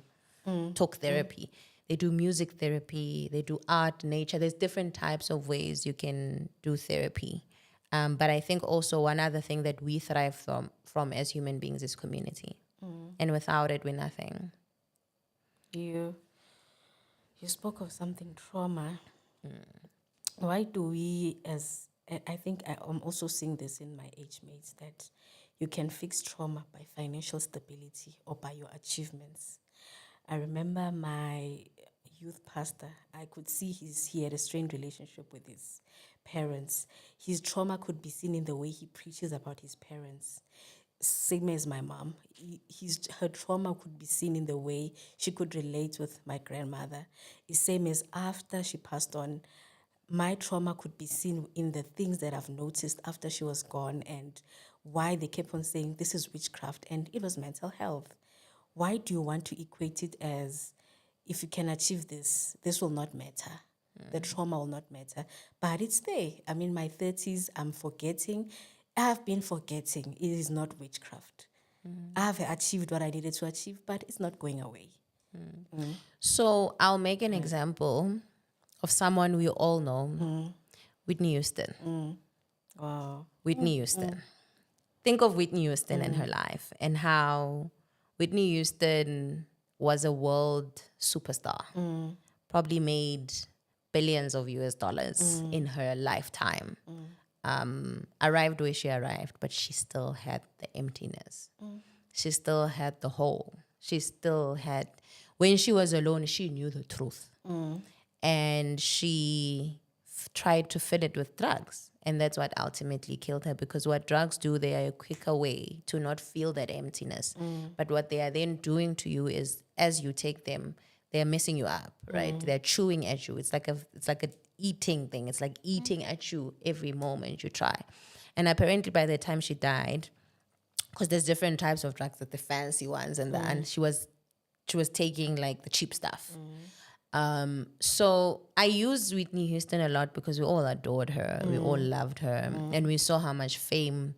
talk therapy, they do music therapy, they do art, nature. There's different types of ways you can do therapy. But I think also one other thing that we thrive from as human beings is community. And without it, we're nothing. You spoke of something, trauma. Why do we, I think I'm also seeing this in my age mates, that you can fix trauma by financial stability or by your achievements. I remember my youth pastor, I could see he had a strained relationship with his parents. His trauma could be seen in the way he preaches about his parents. Same as my mom. Her trauma could be seen in the way she could relate with my grandmother. The same as after she passed on, my trauma could be seen in the things that I've noticed after she was gone and why they kept on saying this is witchcraft, and it was mental health. Why do you want to equate it as, if you can achieve this, this will not matter? The trauma will not matter. But it's there. I'm in my 30s. I'm forgetting. I've been forgetting. It is not witchcraft. I've achieved what I needed to achieve, but it's not going away. So I'll make an example of someone we all know, Whitney Houston. Wow. Whitney Houston. Think of Whitney Houston and her life and how Whitney Houston was a world superstar, probably made billions of US dollars in her lifetime. Arrived where she arrived, but she still had the emptiness. She still had the hole. She still had, when she was alone, she knew the truth. And she tried to fill it with drugs. And that's what ultimately killed her, because what drugs do, they are a quicker way to not feel that emptiness. But what they are then doing to you is, as you take them, they're messing you up, right? They're chewing at you. It's like a eating thing. It's like eating at you every moment you try. And apparently by the time she died, because there's different types of drugs, the fancy ones, and she was taking like the cheap stuff. So I use Whitney Houston a lot because we all adored her. We all loved her. And we saw how much fame,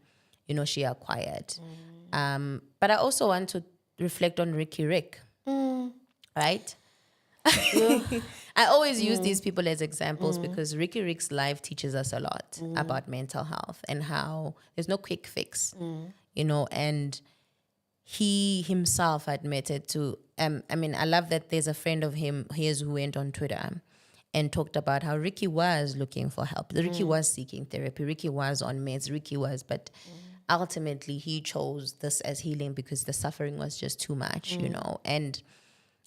she acquired. But I also want to reflect on Ricky Rick, right? I always use these people as examples because Ricky Rick's life teaches us a lot about mental health and how there's no quick fix, and he himself admitted to, I love that there's a friend of his who went on Twitter and talked about how Ricky was looking for help. Ricky was seeking therapy. Ricky was on meds. But ultimately he chose this as healing because the suffering was just too much, and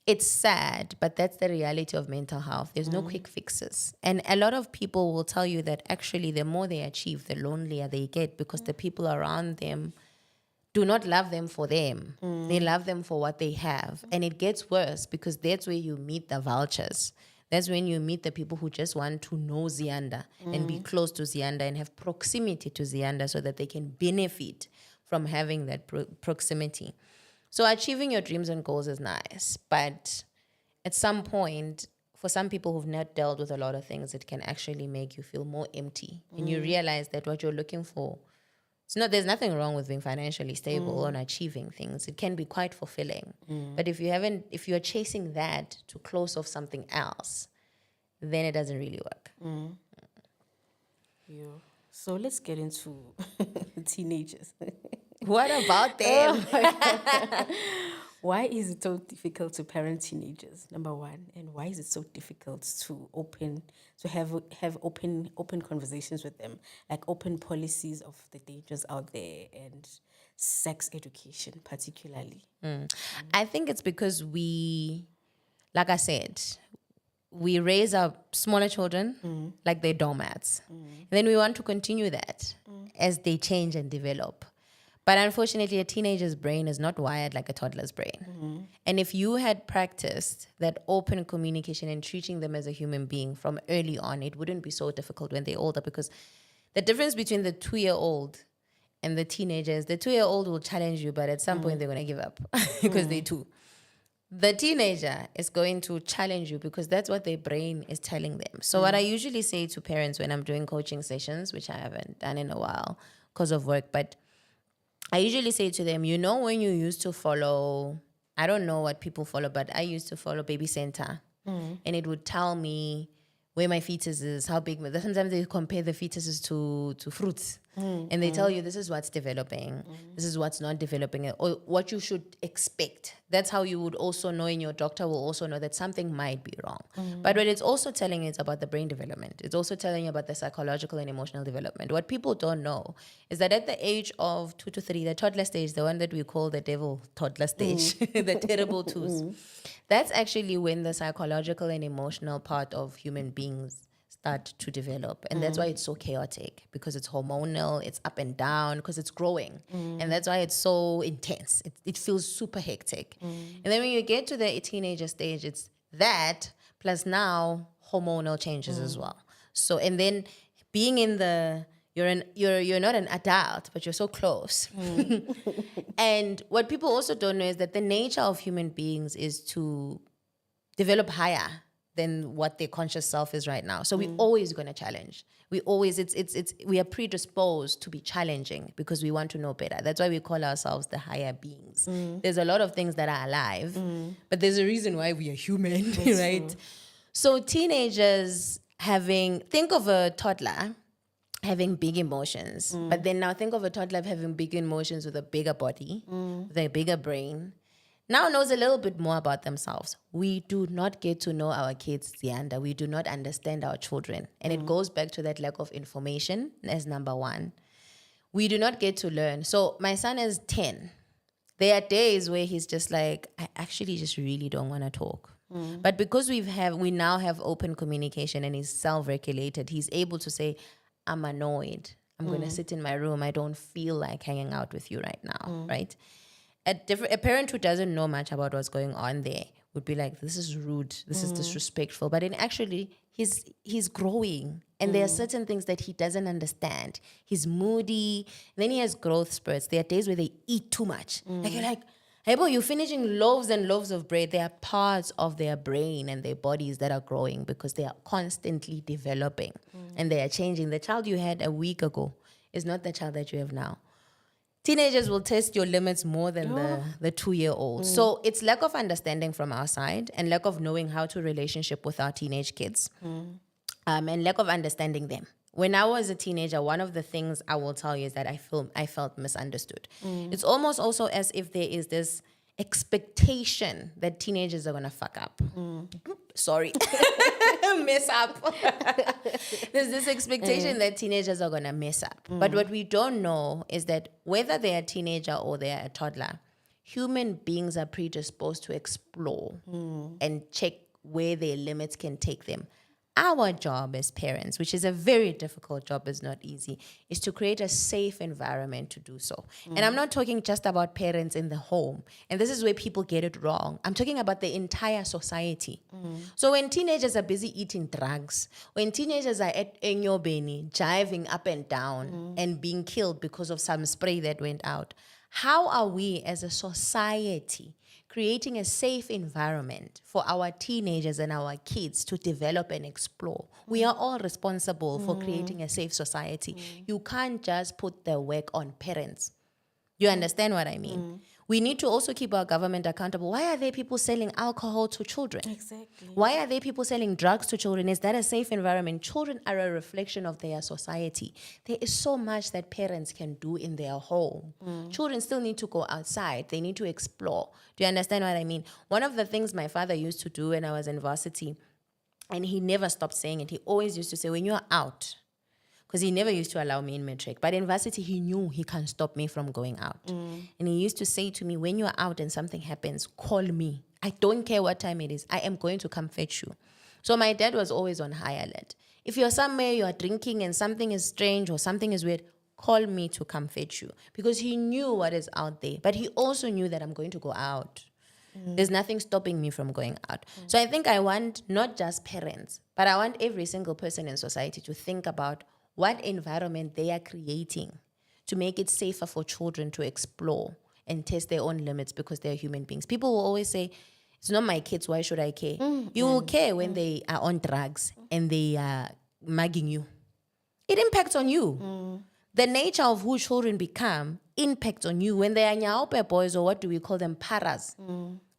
it's sad, but that's the reality of mental health. There's no quick fixes. And a lot of people will tell you that actually the more they achieve, the lonelier they get because the people around them do not love them for them. They love them for what they have. And it gets worse because that's where you meet the vultures. That's when you meet the people who just want to know Zianda and be close to Zianda and have proximity to Zianda so that they can benefit from having that proximity. So achieving your dreams and goals is nice, but at some point, for some people who've not dealt with a lot of things, it can actually make you feel more empty. And you realize that what you're looking for, there's nothing wrong with being financially stable and achieving things. It can be quite fulfilling. But if you're chasing that to close off something else, then it doesn't really work. Yeah. So let's get into teenagers. What about them? Why is it so difficult to parent teenagers? Number one, and why is it so difficult to have open conversations with them, like open policies of the dangers out there and sex education, particularly? I think it's because we, like I said, we raise our smaller children like they're doormats. And then we want to continue that as they change and develop. But unfortunately, a teenager's brain is not wired like a toddler's brain. And if you had practiced that open communication and treating them as a human being from early on, it wouldn't be so difficult when they're older, because the difference between the 2-year-old and the teenagers, the 2-year-old will challenge you, but at some point they're going to give up because they're 2. The teenager is going to challenge you because that's what their brain is telling them. So what I usually say to parents when I'm doing coaching sessions, which I haven't done in a while because of work, but I usually say to them, when you used to follow, I don't know what people follow, but I used to follow Baby Center. And it would tell me where my fetus is, how big. Sometimes they compare the fetuses to fruits. And they tell you this is what's developing, this is what's not developing, or what you should expect. That's how you would also know, and your doctor will also know that something might be wrong. But what it's also telling you is about the brain development. It's also telling you about the psychological and emotional development. What people don't know is that at the age of 2 to 3, the toddler stage, the one that we call the devil toddler stage, the terrible twos, that's actually when the psychological and emotional part of human beings start to develop. And that's why it's so chaotic, because it's hormonal, it's up and down, because it's growing. And that's why it's so intense. It feels super hectic. And then when you get to the teenager stage, it's that plus now hormonal changes as well. So, and then being in the, you're not an adult, but you're so close. And what people also don't know is that the nature of human beings is to develop higher than what their conscious self is right now. So we're always going to challenge. We are predisposed to be challenging because we want to know better. That's why we call ourselves the higher beings. There's a lot of things that are alive, but there's a reason why we are human, right? True. So teenagers think of a toddler having big emotions, but then now think of a toddler having big emotions with a bigger body, with a bigger brain. Now knows a little bit more about themselves. We do not get to know our kids, Zianda. We do not understand our children. And it goes back to that lack of information as number one. We do not get to learn. So my son is 10. There are days where he's just like, I actually just really don't want to talk. But because we now have open communication and he's self-regulated, he's able to say, I'm annoyed. I'm going to sit in my room. I don't feel like hanging out with you right now, right? A parent who doesn't know much about what's going on there would be like, this is rude, this is disrespectful. But in actually, he's growing. And there are certain things that he doesn't understand. He's moody. Then he has growth spurts. There are days where they eat too much. Like you're like, hey boy, you're finishing loaves and loaves of bread. There are parts of their brain and their bodies that are growing because they are constantly developing. And they are changing. The child you had a week ago is not the child that you have now. Teenagers will test your limits more than the 2-year-old. So it's lack of understanding from our side and lack of knowing how to relationship with our teenage kids, and lack of understanding them. When I was a teenager, one of the things I will tell you is that I felt misunderstood. It's almost also as if there is this expectation that teenagers are going to fuck up. Sorry. Mess up. There's this expectation that teenagers are going to mess up. But what we don't know is that whether they're a teenager or they're a toddler, human beings are predisposed to explore and check where their limits can take them. Our job as parents, which is a very difficult job, is not easy, is to create a safe environment to do so. And I'm not talking just about parents in the home. And this is where people get it wrong. I'm talking about the entire society. So when teenagers are busy eating drugs, when teenagers are at Enyobeni, jiving up and down and being killed because of some spray that went out, how are we as a society creating a safe environment for our teenagers and our kids to develop and explore? We are all responsible for creating a safe society. You can't just put the work on parents. You understand what I mean? We need to also keep our government accountable. Why are there people selling alcohol to children? Exactly. Why are there people selling drugs to children? Is that a safe environment? Children are a reflection of their society. There is so much that parents can do in their home. Children still need to go outside. They need to explore. Do you understand what I mean? One of the things my father used to do when I was in varsity, and he never stopped saying it, he always used to say, when you're out, because he never used to allow me in matric. But in varsity, he knew he can't stop me from going out. And he used to say to me, when you're out and something happens, call me. I don't care what time it is. I am going to come fetch you. So my dad was always on high alert. If you're somewhere, you're drinking and something is strange or something is weird, call me to come fetch you. Because he knew what is out there. But he also knew that I'm going to go out. There's nothing stopping me from going out. So I think I want not just parents, but I want every single person in society to think about what environment they are creating to make it safer for children to explore and test their own limits, because they're human beings. People will always say, it's not my kids, why should I care? You will care when they are on drugs and they are mugging you. It impacts on you. The nature of who children become impacts on you. When they are nyaope boys, or what do we call them, paras,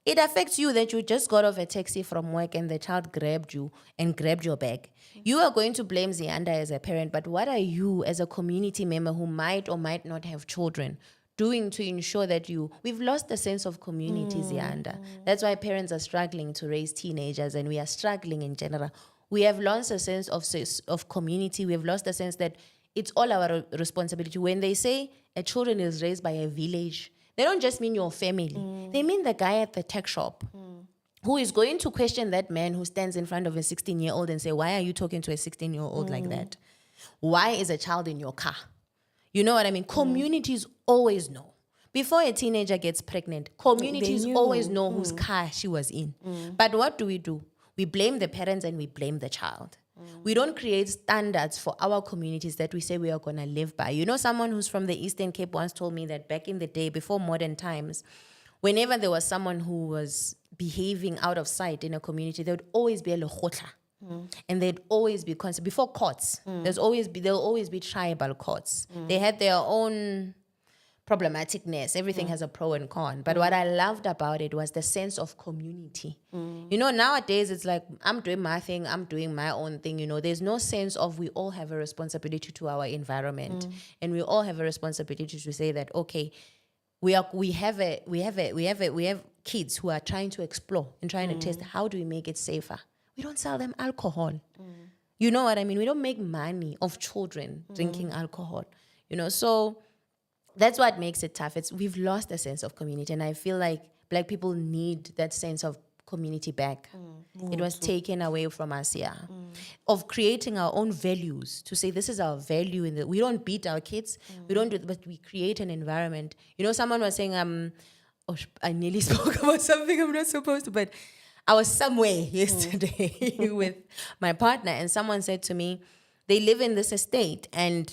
it affects you that you just got off a taxi from work and the child grabbed you and grabbed your bag. You are going to blame Zianda as a parent, but what are you as a community member who might or might not have children doing to ensure that we've lost the sense of community, Zianda. That's why parents are struggling to raise teenagers, and we are struggling in general. We have lost a sense of community. We have lost the sense that it's all our responsibility. When they say a children is raised by a village, they don't just mean your family. They mean the guy at the tech shop who is going to question that man who stands in front of a 16-year-old and say, why are you talking to a 16-year-old like that? Why is a child in your car? You know what I mean? Communities always know. Before a teenager gets pregnant, communities always know whose car she was in. But what do? We blame the parents and we blame the child. We don't create standards for our communities that we say we are going to live by. You know, someone who's from the Eastern Cape once told me that back in the day, before modern times, whenever there was someone who was behaving out of sight in a community, there would always be a lekhotla. And they'd always be before courts. There'll always be tribal courts. They had their own problematicness. Everything has a pro and con. But what I loved about it was the sense of community. You know, nowadays it's like, I'm doing my thing, I'm doing my own thing. You know, there's no sense of we all have a responsibility to our environment, and we all have a responsibility to say that, okay, we have kids who are trying to explore and trying to test, how do we make it safer? We don't sell them alcohol. You know what I mean? We don't make money off children drinking alcohol. You know, so that's what makes it tough. We've lost a sense of community, and I feel like Black people need that sense of community back. It was taken away from us, of creating our own values, to say this is our value. We don't beat our kids, we don't do it, but we create an environment. You know, someone was saying, I nearly spoke about something I'm not supposed to, but I was somewhere yesterday with my partner, and someone said to me, they live in this estate, and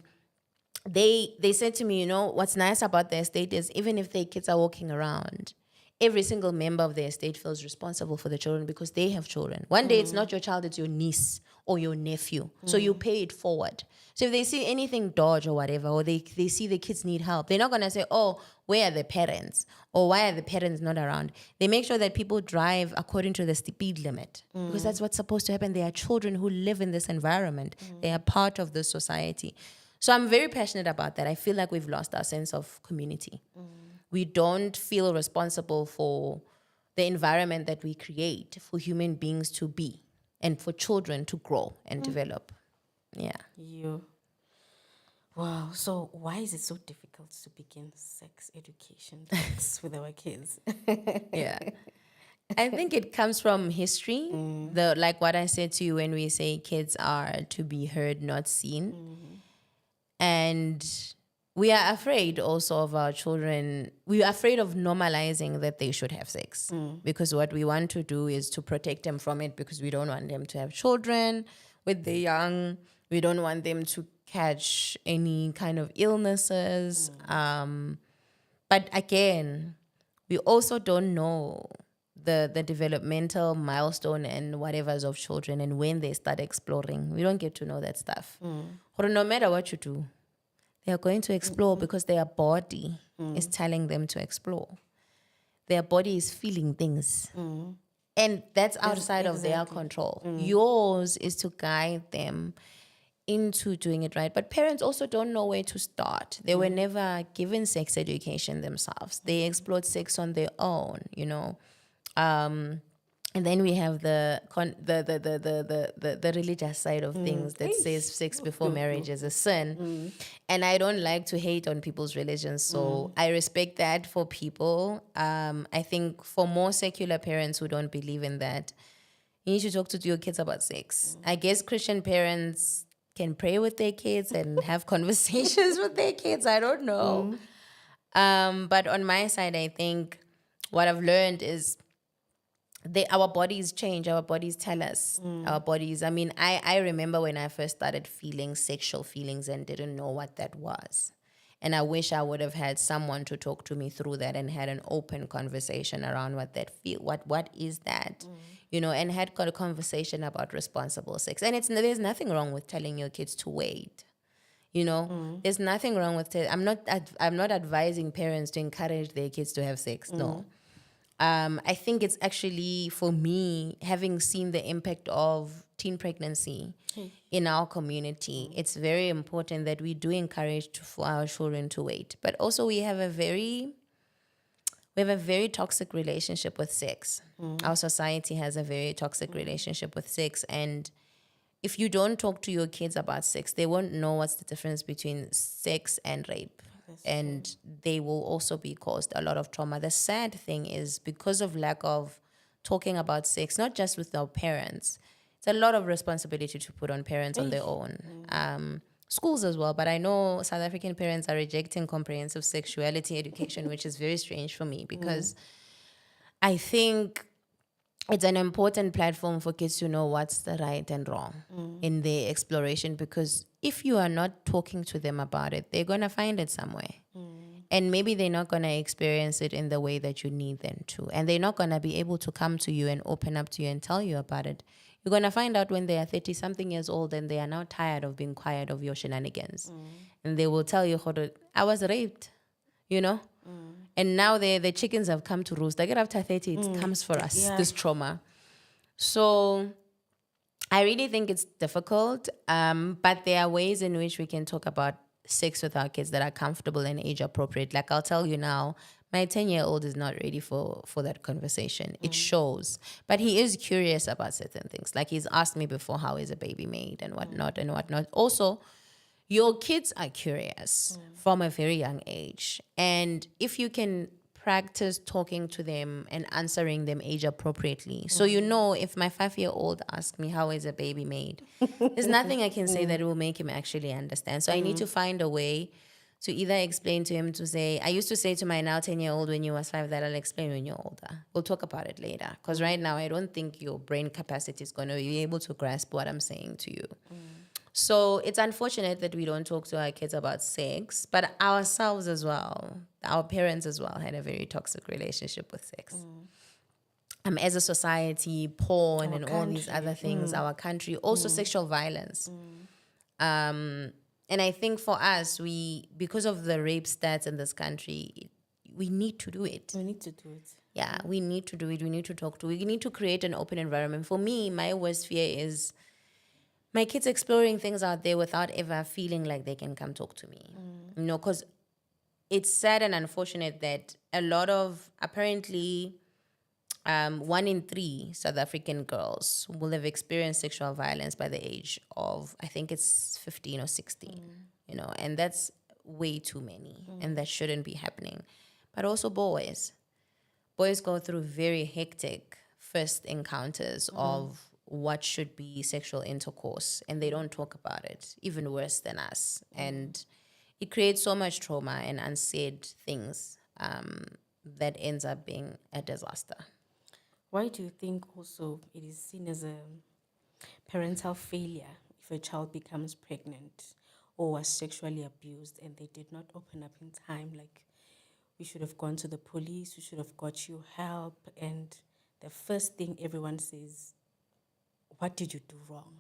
they said to me, you know, what's nice about the estate is even if their kids are walking around, every single member of the estate feels responsible for the children because they have children. One day it's not your child, it's your niece or your nephew. So you pay it forward. So if they see anything dodge or whatever, or they see the kids need help, they're not going to say, oh, where are the parents? Or why are the parents not around? They make sure that people drive according to the speed limit, because that's what's supposed to happen. They are children who live in this environment. They are part of this society. So I'm very passionate about that. I feel like we've lost our sense of community. We don't feel responsible for the environment that we create for human beings to be and for children to grow and develop. Yeah. Wow. So why is it so difficult to begin sex education talks with our kids? Yeah. I think it comes from history. The like what I said to you when we say kids are to be heard, not seen. And we are afraid also of our children. We are afraid of normalizing that they should have sex. Because what we want to do is to protect them from it, because we don't want them to have children with the young. We don't want them to catch any kind of illnesses. But again, we also don't know the developmental milestone and whatever's of children and when they start exploring. We don't get to know that stuff. Or no matter what you do, they are going to explore because their body is telling them to explore. Their body is feeling things. And that's outside of their control. Yours is to guide them into doing it right. But parents also don't know where to start. They were never given sex education themselves. They explored sex on their own, you know. And then we have the religious side of things that says sex before marriage is a sin. And I don't like to hate on people's religions, so I respect that for people. I think for more secular parents who don't believe in that, you need to talk to your kids about sex. I guess Christian parents can pray with their kids and have conversations with their kids. I don't know. But on my side, I think what I've learned is our bodies change. Our bodies tell us. Our bodies. I mean, I remember when I first started feeling sexual feelings and didn't know what that was. And I wish I would have had someone to talk to me through that and had an open conversation around what that what is that, you know, and had got a conversation about responsible sex. And there's nothing wrong with telling your kids to wait. You know, there's nothing wrong with it. I'm not advising parents to encourage their kids to have sex. No. I think it's actually, for me, having seen the impact of teen pregnancy in our community, it's very important that we do encourage for our children to wait. But also we have a very toxic relationship with sex. Our society has a very toxic relationship with sex. And if you don't talk to your kids about sex, they won't know what's the difference between sex and rape. And they will also be caused a lot of trauma. The sad thing is, because of lack of talking about sex, not just with our parents, it's a lot of responsibility to put on parents on their own. Schools as well. But I know South African parents are rejecting comprehensive sexuality education, which is very strange for me, because I think it's an important platform for kids to know what's the right and wrong in their exploration, because if you are not talking to them about it, they're going to find it somewhere. And maybe they're not going to experience it in the way that you need them to. And they're not going to be able to come to you and open up to you and tell you about it. You're going to find out when they are 30-something years old and they are now tired of being quiet of your shenanigans. And they will tell you, I was raped, you know? And now the chickens have come to roost. I get after 30, it comes for us, this trauma. So I really think it's difficult, but there are ways in which we can talk about sex with our kids that are comfortable and age appropriate. Like, I'll tell you now, my 10-year-old is not ready for that conversation. It shows. But he is curious about certain things. Like, he's asked me before, how is a baby made and whatnot and whatnot. Also, your kids are curious from a very young age. And if you can practice talking to them and answering them age appropriately. So, you know, if my 5-year-old asks me, how is a baby made? There's nothing I can say that will make him actually understand. So I need to find a way to either explain to him, to say, I used to say to my now 10-year-old when you was 5 that I'll explain when you're older. We'll talk about it later. Because right now I don't think your brain capacity is going to be able to grasp what I'm saying to you. So it's unfortunate that we don't talk to our kids about sex, but ourselves as well, our parents as well, had a very toxic relationship with sex. As a society, porn and all these other things, our country, also sexual violence. And I think for us, because of the rape stats in this country, we need to do it. We need to do it. Yeah, we need to do it. We need to talk to it. We need to create an open environment. For me, my worst fear is my kids exploring things out there without ever feeling like they can come talk to me. You know, because it's sad and unfortunate that a lot of, apparently, 1 in 3 South African girls will have experienced sexual violence by the age of, I think it's 15 or 16, and that's way too many, and that shouldn't be happening. But also boys. Boys go through very hectic first encounters of what should be sexual intercourse, and they don't talk about it, even worse than us. And it creates so much trauma and unsaid things that ends up being a disaster. Why do you think also it is seen as a parental failure if a child becomes pregnant or was sexually abused and they did not open up in time? Like, we should have gone to the police, we should have got you help. And the first thing everyone says, what did you do wrong?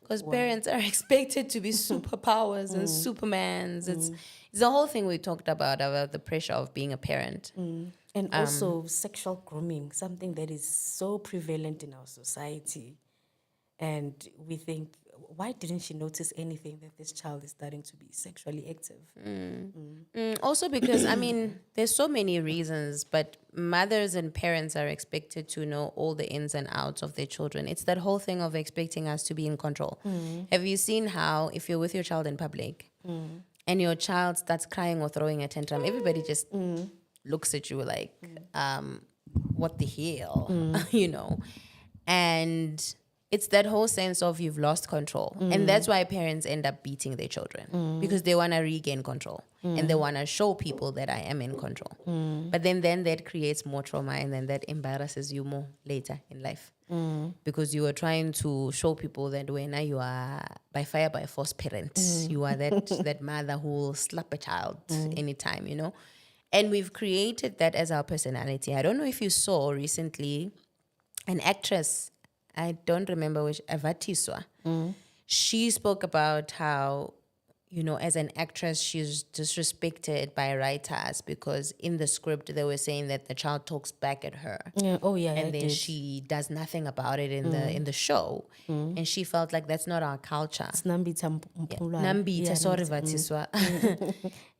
Because parents are expected to be superpowers and supermans. It's the whole thing we talked about the pressure of being a parent. And also sexual grooming, something that is so prevalent in our society. And we think, why didn't she notice anything that this child is starting to be sexually active? Also because, I mean, there's so many reasons, but mothers and parents are expected to know all the ins and outs of their children. It's that whole thing of expecting us to be in control. Have you seen how if you're with your child in public and your child starts crying or throwing a tantrum, everybody just looks at you like, what the hell, And it's that whole sense of you've lost control. And that's why parents end up beating their children because they want to regain control and they want to show people that I am in control. But then that creates more trauma, and then that embarrasses you more later in life because you are trying to show people that when you are by fire, by force parent, you are that mother who will slap a child anytime, And we've created that as our personality. I don't know if you saw recently an actress, I don't remember which, Avatiswa. She spoke about how, as an actress, she's disrespected by writers because in the script they were saying that the child talks back at her. Yeah. Oh, yeah. And then she does nothing about it in the show. And she felt like that's not our culture. It's Nambita Nambita, sorry, Vatiswa.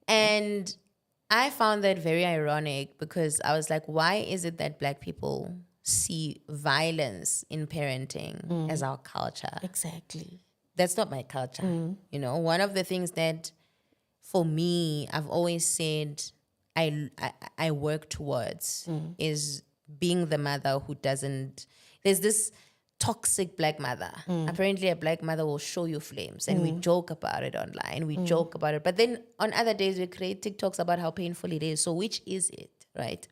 And I found that very ironic because I was like, why is it that Black people see violence in parenting as our culture? Exactly. That's not my culture. One of the things that for me, I've always said I work towards is being the mother who doesn't, there's this toxic Black mother. Apparently a Black mother will show you flames and we joke about it online. We joke about it. But then on other days we create TikToks about how painful it is. So which is it, right?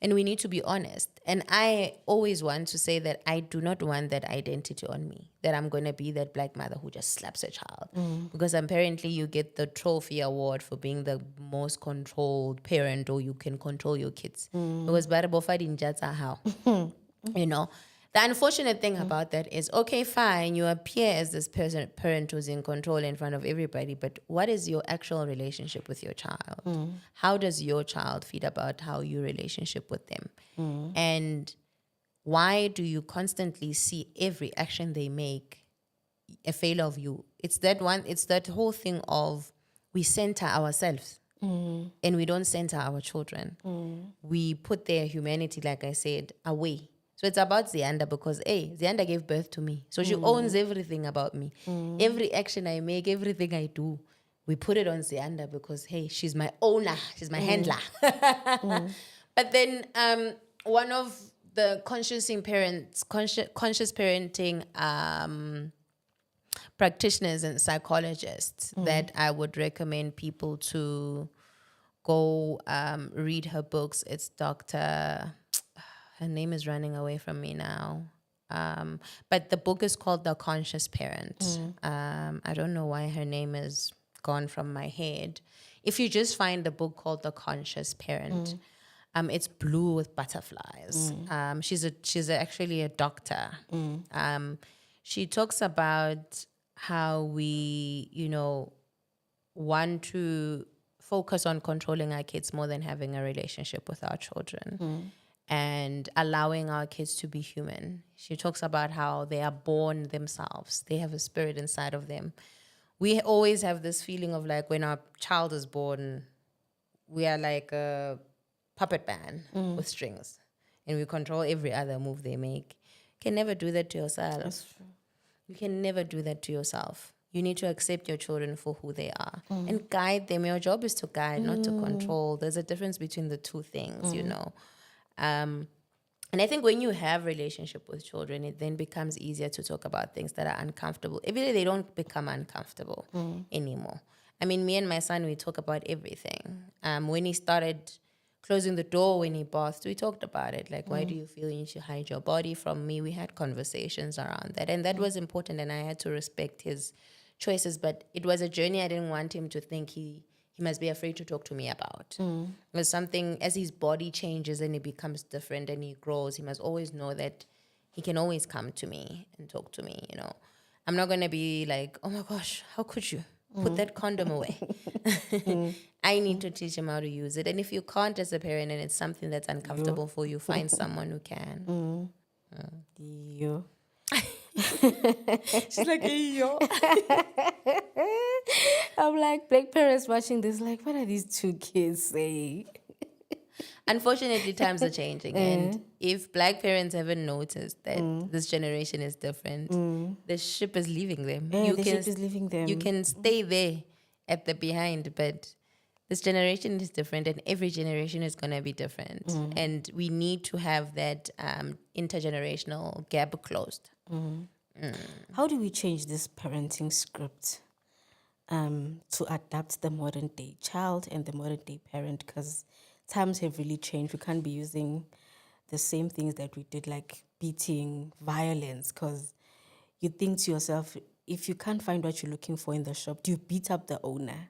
And we need to be honest. And I always want to say that I do not want that identity on me, that I'm going to be that Black mother who just slaps a child. Because apparently you get the trophy award for being the most controlled parent, or you can control your kids. Because how, The unfortunate thing about that is, okay, fine, you appear as this parent who's in control in front of everybody, but what is your actual relationship with your child? How does your child feel about how your relationship with them? And why do you constantly see every action they make a failure of you? It's that whole thing of we center ourselves and we don't center our children. We put their humanity, like I said, away. So it's about Zianda because, Zianda gave birth to me. So she owns everything about me. Every action I make, everything I do, we put it on Zianda because, she's my owner. She's my handler. But then one of the conscious parenting practitioners and psychologists that I would recommend people to go read her books, it's Dr. Her name is running away from me now. But the book is called The Conscious Parent. I don't know why her name is gone from my head. If you just find the book called The Conscious Parent, it's blue with butterflies. She's actually a doctor. She talks about how we, want to focus on controlling our kids more than having a relationship with our children. And allowing our kids to be human. She talks about how they are born themselves. They have a spirit inside of them. We always have this feeling of like when our child is born, we are like a puppet band with strings. and we control every other move they make. You can never do that to yourself. That's true. You can never do that to yourself. You need to accept your children for who they are and guide them. Your job is to guide, not to control. There's a difference between the two things, you know. And I think when you have relationship with children, it then becomes easier to talk about things that are uncomfortable. Even if they don't become uncomfortable anymore. I mean, me and my son, we talk about everything. When he started closing the door when he bathed, we talked about it. Like, why do you feel you need to hide your body from me? We had conversations around that. And that was important, and I had to respect his choices. But it was a journey I didn't want him to think he must be afraid to talk to me about. It was something, as his body changes and he becomes different and he grows, he must always know that he can always come to me and talk to me, you know. I'm not going to be like, oh my gosh, how could you? Put that condom away. I need to teach him how to use it. And if you can't as a parent and it's something that's uncomfortable for you, find someone who can. Yo. She's like, hey, yo. I'm like, black parents watching this, like, what are these two kids saying? Unfortunately, times are changing. And if black parents haven't noticed that this generation is different, the ship is leaving them. Ship is leaving them. You can stay there at the behind, but this generation is different and every generation is going to be different. And we need to have that intergenerational gap closed. How do we change this parenting script to adapt the modern day child and the modern day parent? Because times have really changed. We can't be using the same things that we did, like beating, violence, because you think to yourself, if you can't find what you're looking for in the shop, do you beat up the owner?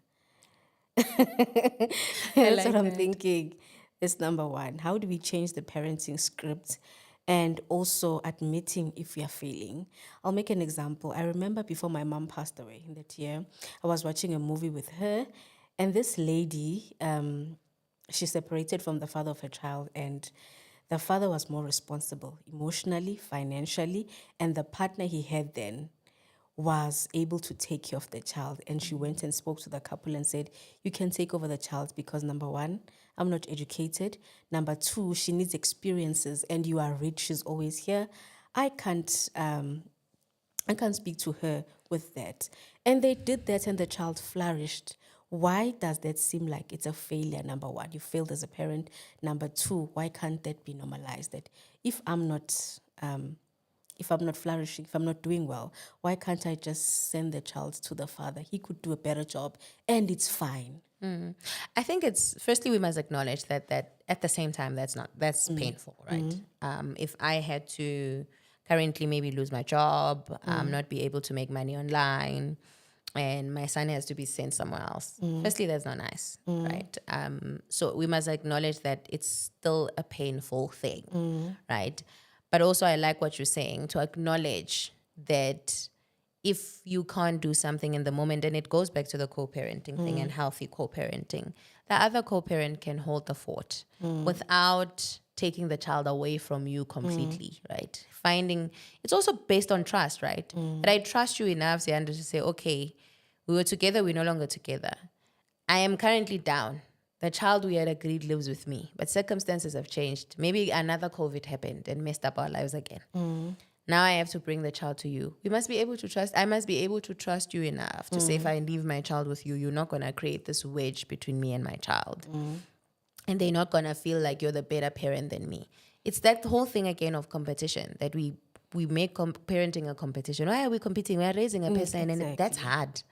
That's what I'm thinking. That's number one. How do we change the parenting script? And also admitting if we are failing. I'll make an example. I remember before my mom passed away in that year, I was watching a movie with her, and this lady, she separated from the father of her child, and the father was more responsible emotionally, financially, and the partner he had then was able to take care of the child. And she went and spoke to the couple and said, you can take over the child because, number one, I'm not educated. Number two, she needs experiences and you are rich. She's always here. I can't speak to her with that. And they did that and the child flourished. Why does that seem like it's a failure? Number one, you failed as a parent. Number two, why can't that be normalized? That if I'm not flourishing, if I'm not doing well, why can't I just send the child to the father? He could do a better job and it's fine. I think it's, firstly, we must acknowledge that at the same time, that's painful, right? If I had to currently maybe lose my job, not be able to make money online, and my son has to be sent somewhere else. Firstly, that's not nice, right? So we must acknowledge that it's still a painful thing, right? But also I like what you're saying, to acknowledge that if you can't do something in the moment, and it goes back to the co-parenting thing and healthy co-parenting, the other co-parent can hold the fort without taking the child away from you completely, right? It's also based on trust, right? But I trust you enough, Zianda, to say, okay, we were together, we're no longer together. I am currently down. The child we had agreed lives with me, but circumstances have changed. Maybe another COVID happened and messed up our lives again. Now I have to bring the child to you. I must be able to trust you enough to say, if I leave my child with you, you're not going to create this wedge between me and my child. And they're not going to feel like you're the better parent than me. It's that whole thing again of competition, that we make parenting a competition. Why are we competing? We're raising a person, and that's hard.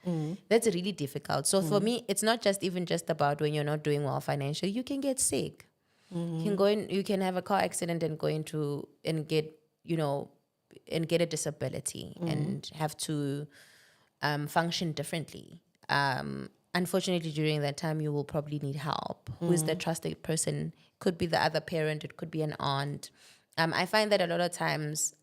That's really difficult. So for me, it's not just about when you're not doing well financially. You can get sick. You can have a car accident and get a disability and have to function differently. Unfortunately, during that time, you will probably need help. Who is the trusted person? Could be the other parent. It could be an aunt. I find that a lot of times,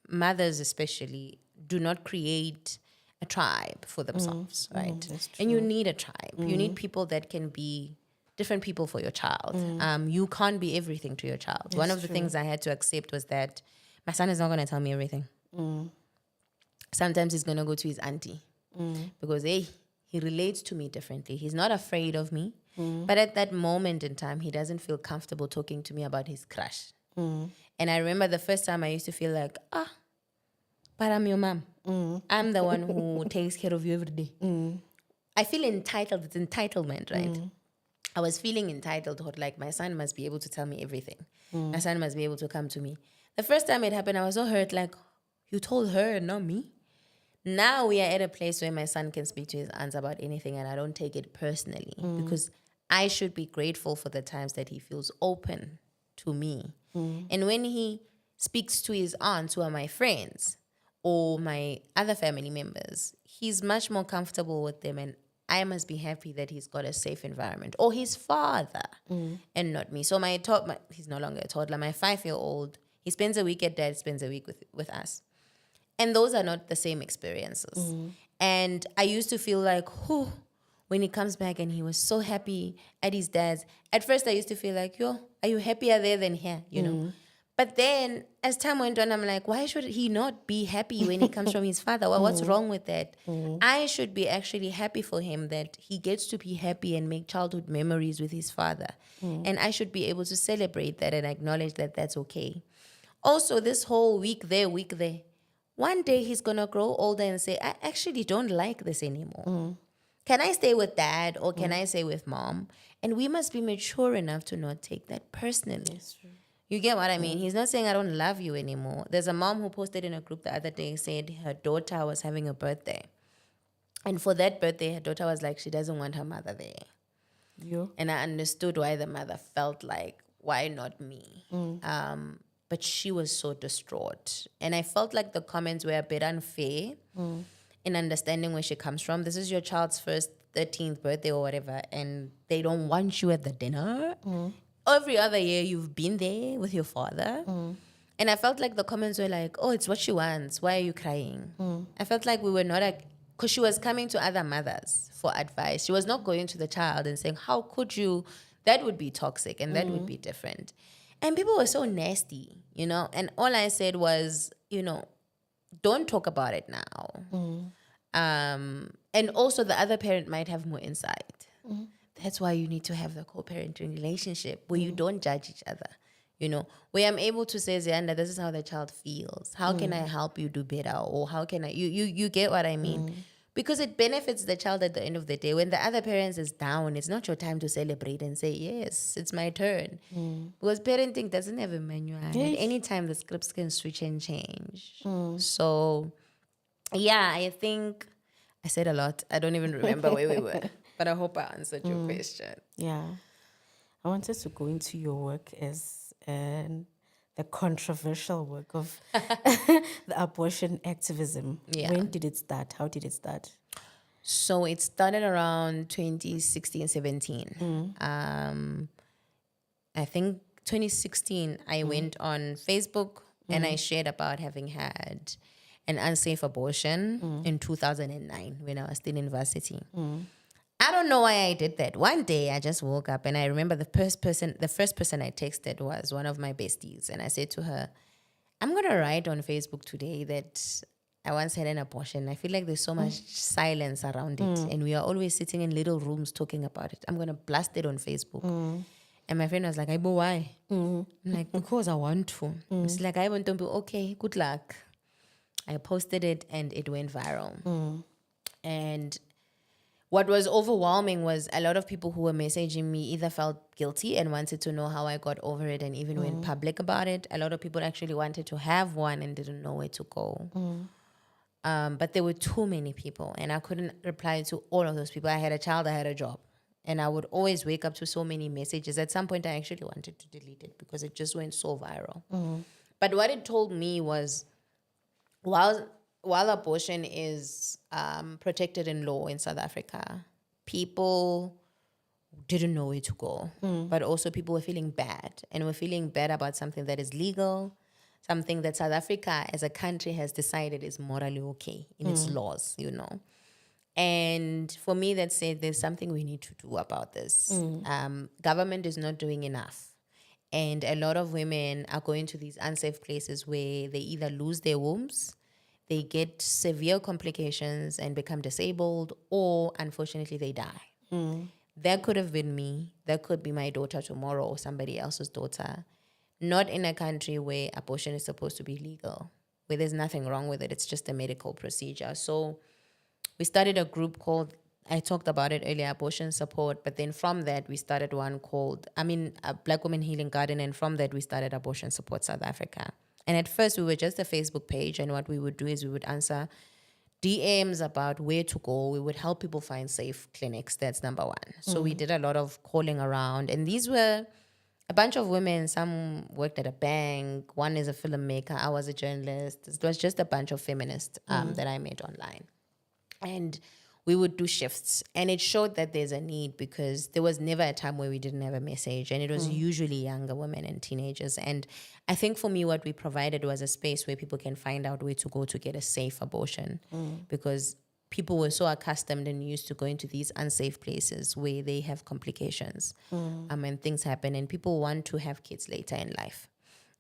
mothers especially do not create a tribe for themselves, right? And you need a tribe. You need people that can be different people for your child. You can't be everything to your child. One of the things I had to accept was that my son is not going to tell me everything. Sometimes he's going to go to his auntie because, he relates to me differently. He's not afraid of me. But at that moment in time, he doesn't feel comfortable talking to me about his crush. And I remember the first time I used to feel like, but I'm your mom. I'm the one who takes care of you every day. I feel entitled. It's entitlement, right? I was feeling entitled, like my son must be able to tell me everything. My son must be able to come to me. The first time it happened, I was so hurt, like, you told her, not me. Now we are at a place where my son can speak to his aunts about anything and I don't take it personally because I should be grateful for the times that he feels open to me. And when he speaks to his aunts who are my friends or my other family members, he's much more comfortable with them and I must be happy that he's got a safe environment. Or his father and not me. So he's no longer a toddler. My 5-year-old, he spends a week at dad, spends a week with us. And those are not the same experiences. And I used to feel like, when he comes back and he was so happy at his dad's. At first I used to feel like, are you happier there than here? You know? But then as time went on, I'm like, why should he not be happy when he comes from his father? Well, what's wrong with that? I should be actually happy for him that he gets to be happy and make childhood memories with his father. And I should be able to celebrate that and acknowledge that that's okay. Also, this whole week there, one day he's going to grow older and say, I actually don't like this anymore. Can I stay with dad or can I stay with mom? And we must be mature enough to not take that personally. That's true. You get what I mean? He's not saying I don't love you anymore. There's a mom who posted in a group the other day, said her daughter was having a birthday. And for that birthday, her daughter was like, she doesn't want her mother there. And I understood why the mother felt like, why not me? But she was so distraught. And I felt like the comments were a bit unfair in understanding where she comes from. This is your child's first 13th birthday or whatever, and they don't want you at the dinner. Every other year you've been there with your father. And I felt like the comments were like, oh, it's what she wants. Why are you crying? I felt like we were not, because she was coming to other mothers for advice. She was not going to the child and saying, how could you? That would be toxic and that would be different. And people were so nasty, you know. And all I said was, don't talk about it now. And also the other parent might have more insight. That's why you need to have the co-parenting relationship where you don't judge each other, where I'm able to say, Zianda, this is how the child feels. How can I help you do better? Or how can I, you get what I mean? Because it benefits the child at the end of the day. When the other parent is down, it's not your time to celebrate and say, yes, it's my turn. Because parenting doesn't have a manual. At any time, the scripts can switch and change. So, yeah, I think I said a lot. I don't even remember where we were. But I hope I answered your question. Yeah. I wanted to go into your work as the controversial work of the abortion activism. Yeah. When did it start? How did it start? So it started around 2016, 17. I think 2016, I went on Facebook and I shared about having had an unsafe abortion in 2009 when I was still in university. I don't know why I did that. One day I just woke up and I remember the first person I texted was one of my besties. And I said to her, I'm going to write on Facebook today that I once had an abortion. I feel like there's so much silence around it. And we are always sitting in little rooms talking about it. I'm going to blast it on Facebook. And my friend was like, Aibo, why? I'm like, because I want to. It's like, I want to be okay, good luck. I posted it and it went viral. And what was overwhelming was a lot of people who were messaging me either felt guilty and wanted to know how I got over it and even went public about it. A lot of people actually wanted to have one and didn't know where to go. But there were too many people and I couldn't reply to all of those people. I had a child, I had a job. And I would always wake up to so many messages. At some point, I actually wanted to delete it because it just went so viral. But what it told me was, while abortion is protected in law in South Africa, people didn't know where to go. But also people were feeling bad. And were feeling bad about something that is legal, something that South Africa as a country has decided is morally okay in its laws, And for me, that said, there's something we need to do about this. Government is not doing enough. And a lot of women are going to these unsafe places where they either lose their wombs, they get severe complications and become disabled, or unfortunately they die. That could have been me. That could be my daughter tomorrow or somebody else's daughter. not in a country where abortion is supposed to be legal, where there's nothing wrong with it. It's just a medical procedure. So we started a group called, I talked about it earlier, Abortion Support. But then from that, we started one called, Black Women Healing Garden. And from that, we started Abortion Support South Africa. And at first, we were just a Facebook page. And what we would do is we would answer DMs about where to go. We would help people find safe clinics. That's number one. So we did a lot of calling around. And these were a bunch of women. Some worked at a bank. One is a filmmaker. I was a journalist. It was just a bunch of feminists that I met online. And we would do shifts. And it showed that there's a need, because there was never a time where we didn't have a message. And it was usually younger women and teenagers. And I think for me, what we provided was a space where people can find out where to go to get a safe abortion. Because people were so accustomed and used to going to these unsafe places where they have complications and things happen. And people want to have kids later in life.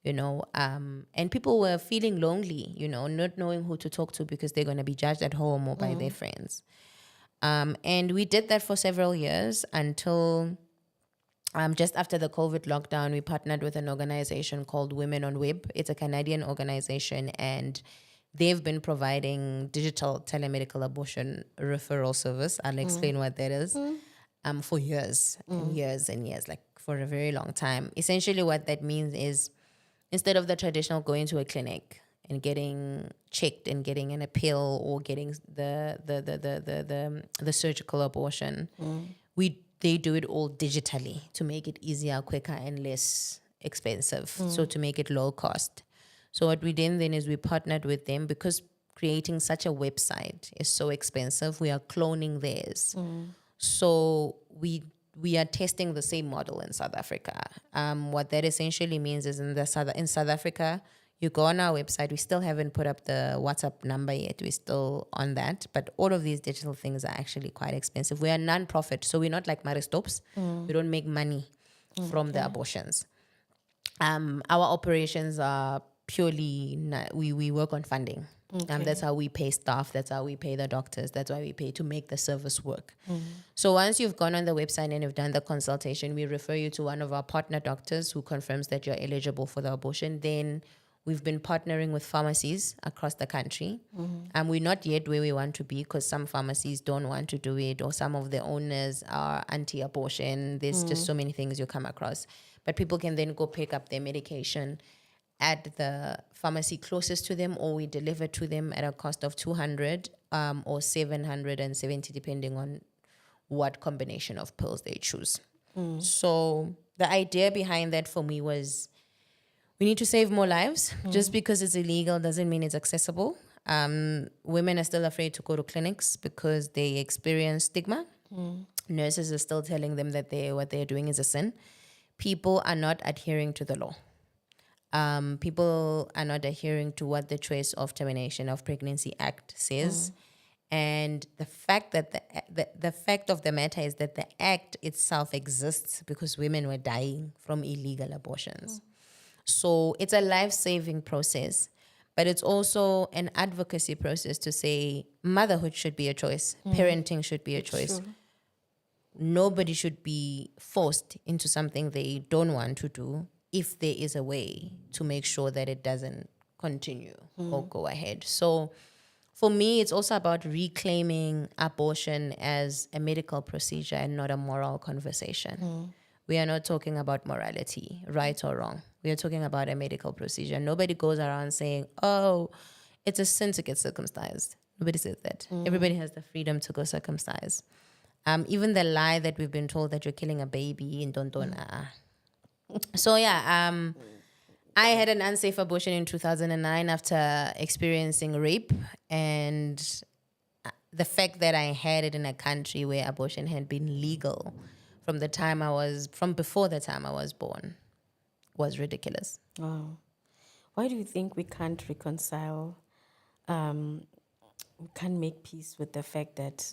And people were feeling lonely, not knowing who to talk to because they're going to be judged at home or by their friends. And we did that for several years until just after the COVID lockdown, we partnered with an organization called Women on Web. It's a Canadian organization, and they've been providing digital telemedical abortion referral service. I'll explain what that is. For years and years and years, like for a very long time. Essentially what that means is, instead of the traditional going to a clinic and getting checked and getting an appeal or getting the surgical abortion, they do it all digitally to make it easier, quicker, and less expensive. So to make it low cost. So what we did then is we partnered with them, because creating such a website is so expensive. We are cloning theirs. So we are testing the same model in South Africa. What that essentially means is in South Africa, you go on our website. We still haven't put up the WhatsApp number yet. We're still on that. But all of these digital things are actually quite expensive. We are non-profit, so we're not like Maristops. We don't make money from the abortions. Our operations are purely, we work on funding. That's how we pay staff. That's how we pay the doctors. That's why we pay to make the service work. So once you've gone on the website and you've done the consultation, we refer you to one of our partner doctors who confirms that you're eligible for the abortion. Then we've been partnering with pharmacies across the country. And we're not yet where we want to be, because some pharmacies don't want to do it, or some of the owners are anti-abortion. There's just so many things you come across. But people can then go pick up their medication at the pharmacy closest to them, or we deliver to them at a cost of 200 or 770, depending on what combination of pills they choose. So the idea behind that for me was, we need to save more lives. Just because it's illegal doesn't mean it's accessible. Women are still afraid to go to clinics because they experience stigma. Nurses are still telling them that what they're doing is a sin. People are not adhering to the law. People are not adhering to what the Choice of Termination of Pregnancy Act says. And the fact that the fact of the matter is that the act itself exists because women were dying from illegal abortions. So it's a life-saving process, but it's also an advocacy process to say motherhood should be a choice, parenting should be a choice. True. Nobody should be forced into something they don't want to do, if there is a way to make sure that it doesn't continue or go ahead. So for me, it's also about reclaiming abortion as a medical procedure and not a moral conversation. We are not talking about morality, right or wrong. We are talking about a medical procedure. Nobody goes around saying, oh, it's a sin to get circumcised. Nobody says that. Everybody has the freedom to go circumcise. Even the lie that we've been told that you're killing a baby in Dondona. So yeah, I had an unsafe abortion in 2009 after experiencing rape, and the fact that I had it in a country where abortion had been legal from before the time I was born was ridiculous. Wow. Why do you think we can't reconcile, we can't make peace with the fact that,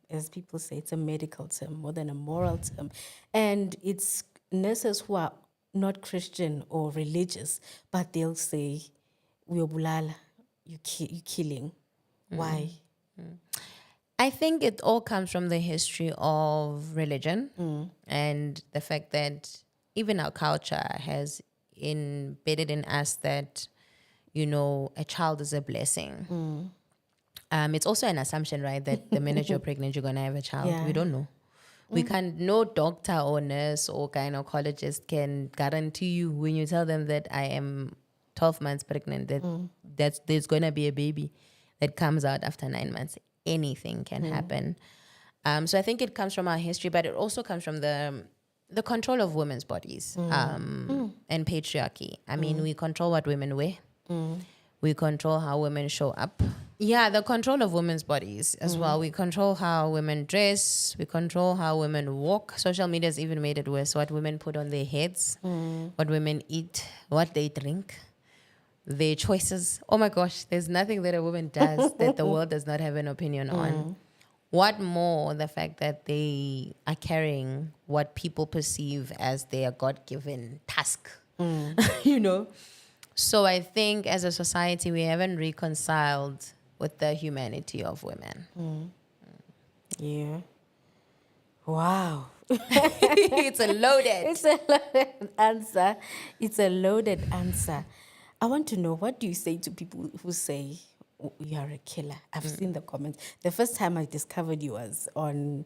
as people say, it's a medical term more than a moral term, and it's nurses who are not Christian or religious, but they'll say, "Uyobulala, you killing." Why? I think it all comes from the history of religion and the fact that even our culture has embedded in us that, a child is a blessing. It's also an assumption, right, that the minute you're pregnant, you're going to have a child. Yeah. We don't know. We can't, no doctor or nurse or gynecologist can guarantee you when you tell them that I am 12 months pregnant, that there's going to be a baby that comes out after 9 months. Anything can happen. So I think it comes from our history, but it also comes from the control of women's bodies and patriarchy. I mean, we control what women wear. We control how women show up. Yeah, the control of women's bodies as well. We control how women dress. We control how women walk. Social media has even made it worse. What women put on their heads, what women eat, what they drink, their choices. Oh my gosh, there's nothing that a woman does that the world does not have an opinion on. What more the fact that they are carrying what people perceive as their God-given task, So I think as a society, we haven't reconciled with the humanity of women. Yeah. Wow. It's a loaded. It's a loaded answer. It's a loaded answer. I want to know, what do you say to people who say you are a killer? I've seen the comments. The first time I discovered you was on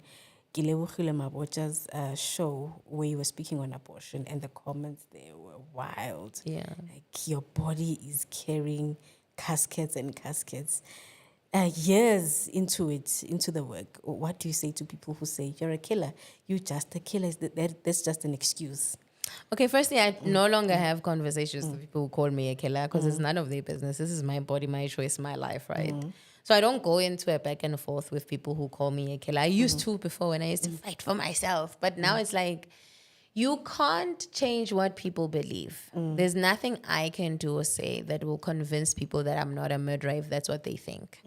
Gilebogile Mabocha's show where you were speaking on abortion, and the comments there were wild. Yeah. Like, your body is carrying caskets and caskets. Years into the work, what do you say to people who say you're a killer? You're just a killer. That's just an excuse. Okay, firstly, I no longer have conversations with people who call me a killer because it's none of their business. This is my body, my choice, my life, right? So I don't go into a back and forth with people who call me a killer. I used to before, when I used to fight for myself. But now it's like, you can't change what people believe. There's nothing I can do or say that will convince people that I'm not a murderer if that's what they think.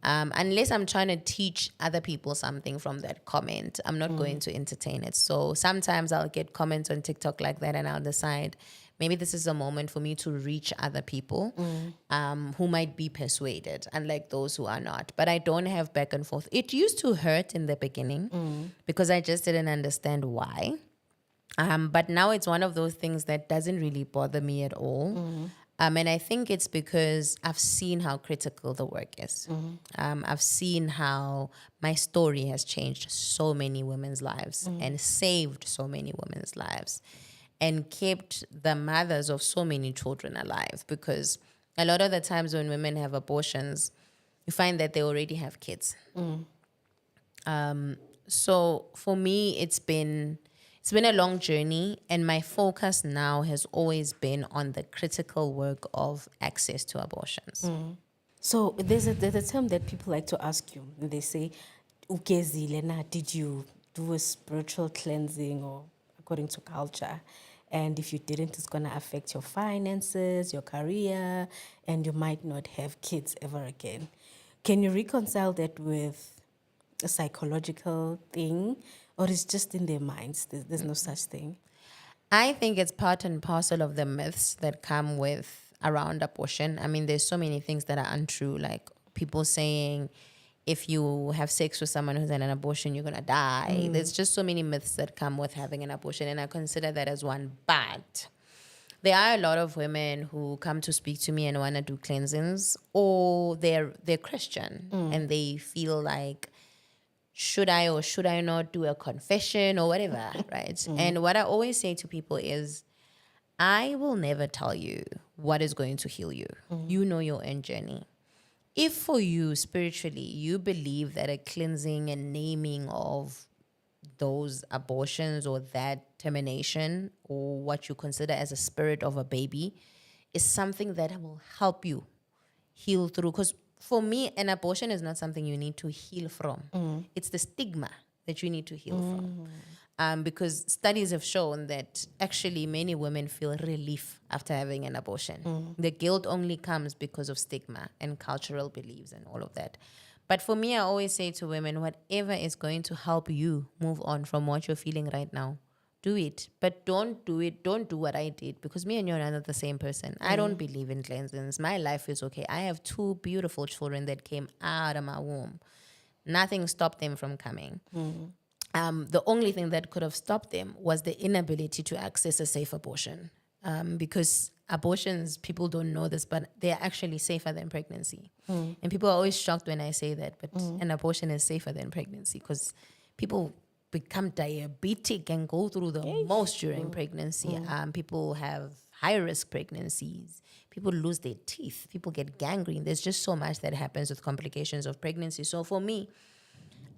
Unless I'm trying to teach other people something from that comment, I'm not going to entertain it. So sometimes I'll get comments on TikTok like that, and I'll decide maybe this is a moment for me to reach other people who might be persuaded, unlike those who are not. But I don't have back and forth. It used to hurt in the beginning because I just didn't understand why. But now it's one of those things that doesn't really bother me at all. And I think it's because I've seen how critical the work is. I've seen how my story has changed so many women's lives and saved so many women's lives and kept the mothers of so many children alive. Because a lot of the times when women have abortions, you find that they already have kids. So for me, it's been a long journey, and my focus now has always been on the critical work of access to abortions. So there's a term that people like to ask you. They say, "Ukezile na, did you do a spiritual cleansing, or according to culture? And if you didn't, it's going to affect your finances, your career, and you might not have kids ever again." Can you reconcile that with a psychological thing? Or it's just in their minds? There's no such thing. I think it's part and parcel of the myths that come with around abortion. I mean, there's so many things that are untrue, like people saying if you have sex with someone who's had an abortion, you're going to die. There's just so many myths that come with having an abortion, and I consider that as one. But there are a lot of women who come to speak to me and want to do cleansings, or they're Christian and they feel like, should I or should I not do a confession or whatever, right? And what I always say to people is, I will never tell you what is going to heal you. You know your own journey. If for you, spiritually, you believe that a cleansing and naming of those abortions or that termination or what you consider as a spirit of a baby is something that will help you heal through, because for me, an abortion is not something you need to heal from. It's the stigma that you need to heal from. Because studies have shown that actually many women feel relief after having an abortion. The guilt only comes because of stigma and cultural beliefs and all of that. But for me, I always say to women, whatever is going to help you move on from what you're feeling right now, do it. But don't do what I did, because me and you are not the same person. I don't believe in cleansings. My life is okay. I have 2 beautiful children that came out of my womb. Nothing stopped them from coming. The only thing that could have stopped them was the inability to access a safe abortion. because abortions, people don't know this, but they're actually safer than pregnancy. And people are always shocked when I say that, but an abortion is safer than pregnancy because people become diabetic and go through the most during pregnancy. People have high-risk pregnancies. People lose their teeth. People get gangrene. There's just so much that happens with complications of pregnancy. So for me,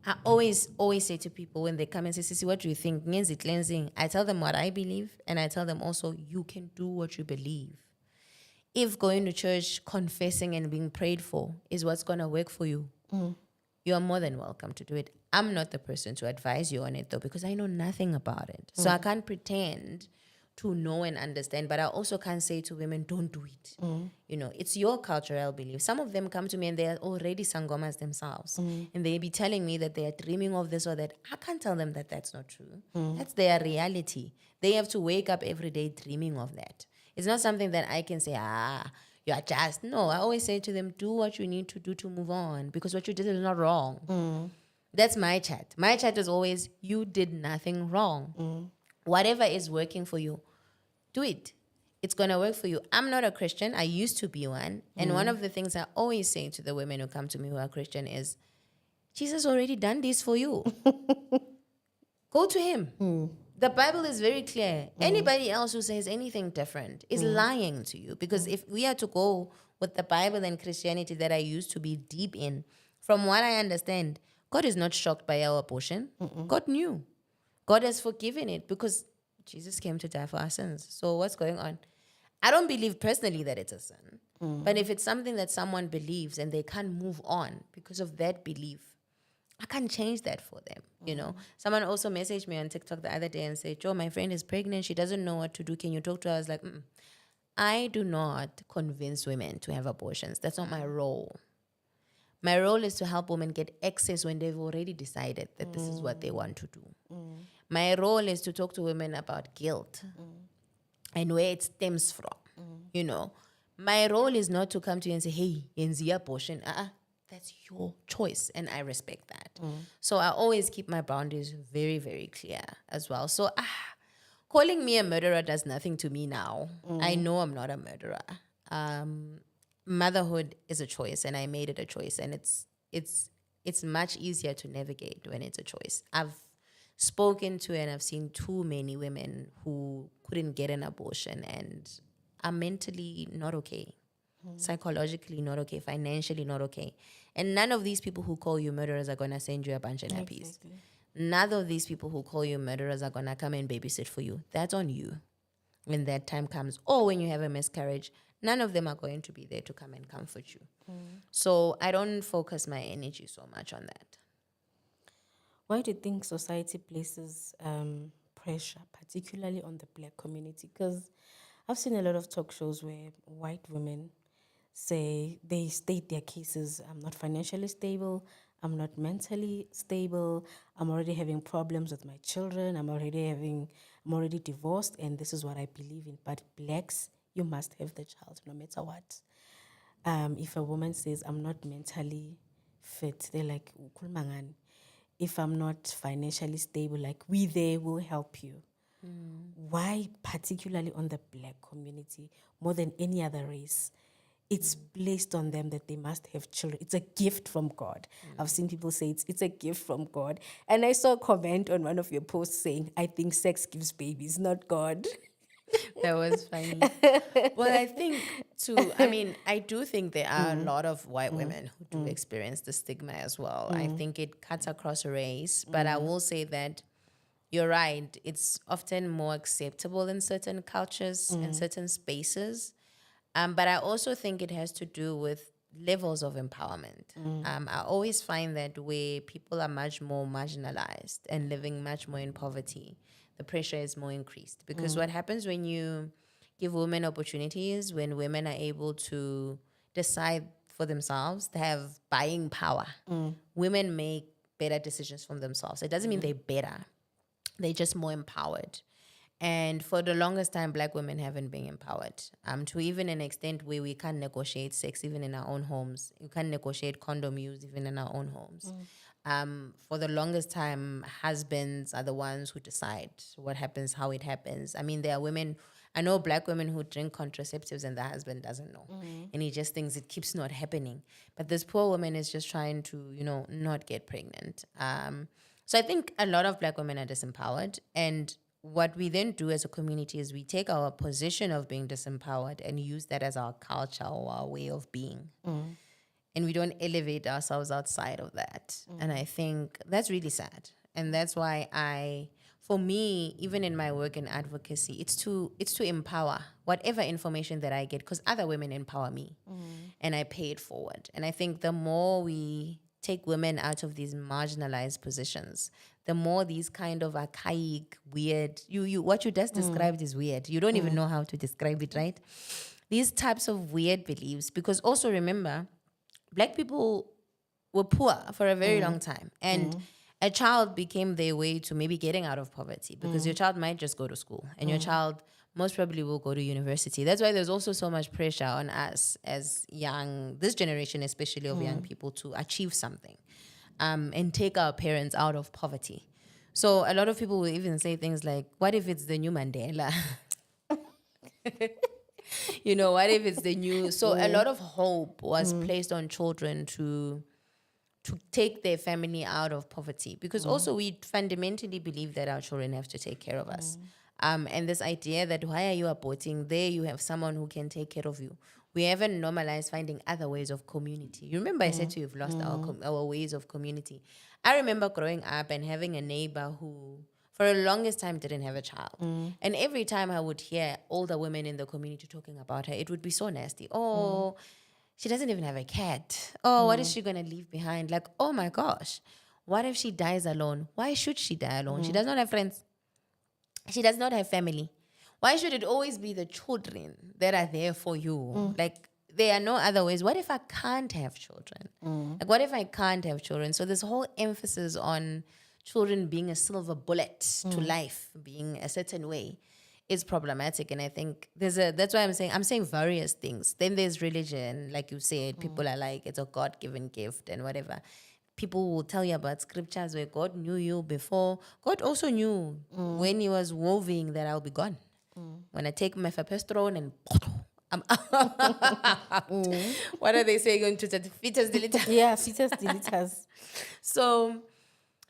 I always say to people when they come and say, Sissy, what do you think? Ngenzi cleansing. I tell them what I believe, and I tell them also, you can do what you believe. If going to church, confessing, and being prayed for is what's going to work for you, you are more than welcome to do it. I'm not the person to advise you on it, though, because I know nothing about it. So I can't pretend to know and understand, but I also can't say to women, don't do it. You know, it's your cultural belief. Some of them come to me and they're already sangomas themselves. And they be telling me that they are dreaming of this or that. I can't tell them that that's not true. That's their reality. They have to wake up every day dreaming of that. It's not something that I can say, you are just. No, I always say to them, do what you need to do to move on, because what you did is not wrong. That's my chat. My chat is always, you did nothing wrong. Whatever is working for you, do it. It's going to work for you. I'm not a Christian. I used to be one. And one of the things I always say to the women who come to me who are Christian is, Jesus already done this for you. Go to him. The Bible is very clear. Anybody else who says anything different is lying to you. Because if we are to go with the Bible and Christianity that I used to be deep in, from what I understand, God is not shocked by our abortion. God knew. God has forgiven it because Jesus came to die for our sins. So what's going on? I don't believe personally that it's a sin. But if it's something that someone believes and they can't move on because of that belief, I can't change that for them, you know. Someone also messaged me on TikTok the other day and said, Joe, my friend is pregnant. She doesn't know what to do. Can you talk to her? I was like, I do not convince women to have abortions. That's not my role. My role is to help women get access when they've already decided that this is what they want to do. My role is to talk to women about guilt and where it stems from, you know. My role is not to come to you and say, hey, yenzi abortion. That's your choice, and I respect that. So I always keep my boundaries very, very clear as well. So calling me a murderer does nothing to me now. I know I'm not a murderer. Motherhood is a choice, and I made it a choice, and it's much easier to navigate when it's a choice. I've spoken to and I've seen too many women who couldn't get an abortion and are mentally not okay, psychologically not okay, financially not okay. And none of these people who call you murderers are going to send you a bunch of nappies. Exactly. None of these people who call you murderers are going to come and babysit for you. That's on you when that time comes. Or when you have a miscarriage, none of them are going to be there to come and comfort you. So I don't focus my energy so much on that. Why do you think society places pressure, particularly on the Black community? Because I've seen a lot of talk shows where white women say, they state their cases, I'm not financially stable, I'm not mentally stable, I'm already having problems with my children, I'm already divorced, and this is what I believe in. But Blacks, you must have the child no matter what. If a woman says, I'm not mentally fit, they're like, "Ukhuluma. If I'm not financially stable, like, we there will help you." Why, particularly on the Black community, more than any other race, it's placed on them that they must have children. It's a gift from God. I've seen people say it's a gift from God. And I saw a comment on one of your posts saying, I think sex gives babies, not God. That was funny. Well, I do think there are a lot of white women who do experience the stigma as well. I think it cuts across race, but I will say that you're right. It's often more acceptable in certain cultures and certain spaces. But I also think it has to do with levels of empowerment. I always find that where people are much more marginalized and living much more in poverty, the pressure is more increased. Because what happens when you give women opportunities, when women are able to decide for themselves, they have buying power. Women make better decisions for themselves. It doesn't mean they're better. They're just more empowered. And for the longest time, Black women haven't been empowered, to even an extent where we can't negotiate sex even in our own homes. You can't negotiate condom use even in our own homes. For the longest time, husbands are the ones who decide what happens, how it happens. I mean, there are women, I know black women who drink contraceptives and the husband doesn't know. And he just thinks it keeps not happening. But this poor woman is just trying to, not get pregnant. So I think a lot of black women are disempowered. And what we then do as a community is we take our position of being disempowered and use that as our culture or our way of being. And we don't elevate ourselves outside of that. And I think that's really sad. And that's why for me, even in my work in advocacy, it's to empower whatever information that I get, because other women empower me and I pay it forward. And I think the more we take women out of these marginalized positions, the more these kind of archaic, weird, what you just described is weird. You don't even know how to describe it, right? These types of weird beliefs, because also remember, black people were poor for a very long time. And a child became their way to maybe getting out of poverty, because your child might just go to school and your child most probably will go to university. That's why there's also so much pressure on us as this generation especially of young people, to achieve something and take our parents out of poverty. So a lot of people will even say things like, what if it's the new Mandela? What if it's the new... So a lot of hope was placed on children to take their family out of poverty, because also we fundamentally believe that our children have to take care of us. And this idea that why are you aborting? There you have someone who can take care of you. We haven't normalized finding other ways of community. You remember I said to you, we've lost our ways of community. I remember growing up and having a neighbor who, for the longest time, didn't have a child. And every time I would hear older women in the community talking about her, it would be so nasty. Oh, she doesn't even have a cat. Oh, what is she going to leave behind? Like, oh my gosh, what if she dies alone? Why should she die alone? She does not have friends. She does not have family. Why should it always be the children that are there for you? Like, there are no other ways. What if I can't have children? Like, what if I can't have children? So this whole emphasis on children being a silver bullet to life, being a certain way, is problematic. And I think that's why I'm saying various things. Then there's religion, like you said, people are like, it's a God-given gift and whatever. People will tell you about scriptures where God knew you before. God also knew when he was woving that I'll be gone. When I take mifepristone and I'm out. What are they saying on Twitter? Fetus deleter. Yeah, fetus deleters. So,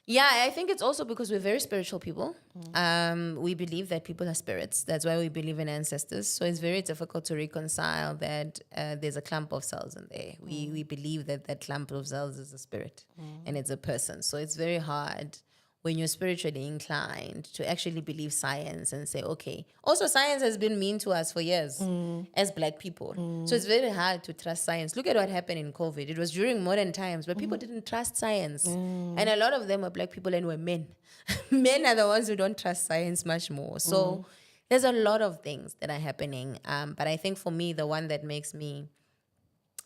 yeah, I think it's also because we're very spiritual people. We believe that people are spirits. That's why we believe in ancestors. So it's very difficult to reconcile that there's a clump of cells in there. We believe that clump of cells is a spirit and it's a person. So it's very hard when you're spiritually inclined to actually believe science and say, okay. Also, science has been mean to us for years as black people. So it's very hard to trust science. Look at what happened in COVID. It was during modern times where people didn't trust science. And a lot of them were black people and were men. Men are the ones who don't trust science much more. So there's a lot of things that are happening. But I think for me, the one that makes me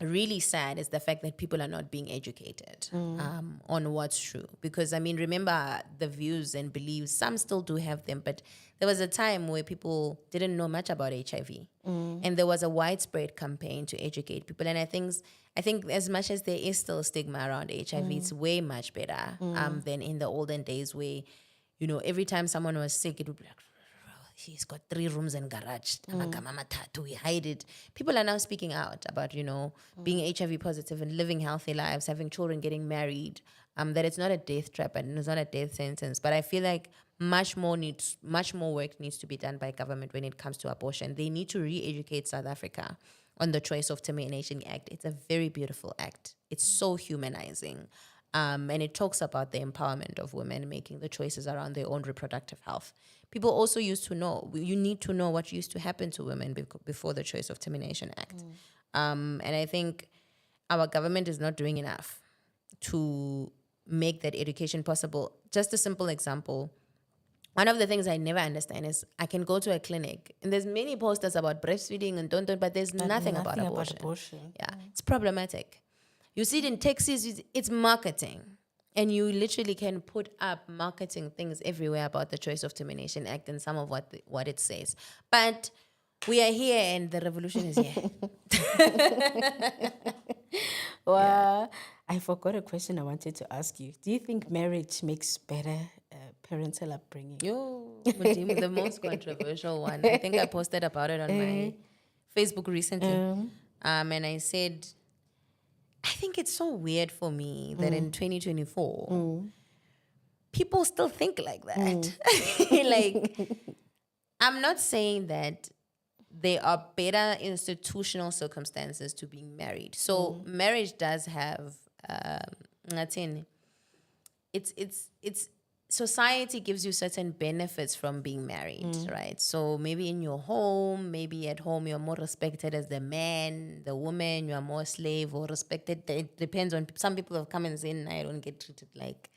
really sad is the fact that people are not being educated on what's true. Because, I mean, remember the views and beliefs, some still do have them, but there was a time where people didn't know much about HIV. And there was a widespread campaign to educate people. And I think as much as there is still stigma around HIV, it's way much better than in the olden days where, every time someone was sick, it would be like, he's got 3 rooms and garage. We hide it. People are now speaking out about, being HIV positive and living healthy lives, having children, getting married, that it's not a death trap and it's not a death sentence. But I feel like much more work needs to be done by government when it comes to abortion. They need to re-educate South Africa on the Choice of Termination Act. It's a very beautiful act. It's so humanizing. And it talks about the empowerment of women making the choices around their own reproductive health. People also used to know, you need to know what used to happen to women before the Choice of Termination Act. And I think our government is not doing enough to make that education possible. Just a simple example. One of the things I never understand is I can go to a clinic and there's many posters about breastfeeding and but there's nothing about abortion. Yeah, it's problematic. You see it in Texas, it's marketing. And you literally can put up marketing things everywhere about the Choice of Termination Act and some of what it says. But we are here and the revolution is here. Well, I forgot a question I wanted to ask you. Do you think marriage makes better parental upbringing? Yo, Mudimu, the most controversial one. I think I posted about it on my Facebook recently. And I said, I think it's so weird for me that in 2024, people still think like that. Like, I'm not saying that there are better institutional circumstances to being married. So marriage does have, it's society gives you certain benefits from being married, right? So maybe in your home, maybe at home you're more respected as the man, the woman, you are more slave or respected. It depends on, some people have come and said, I don't get treated like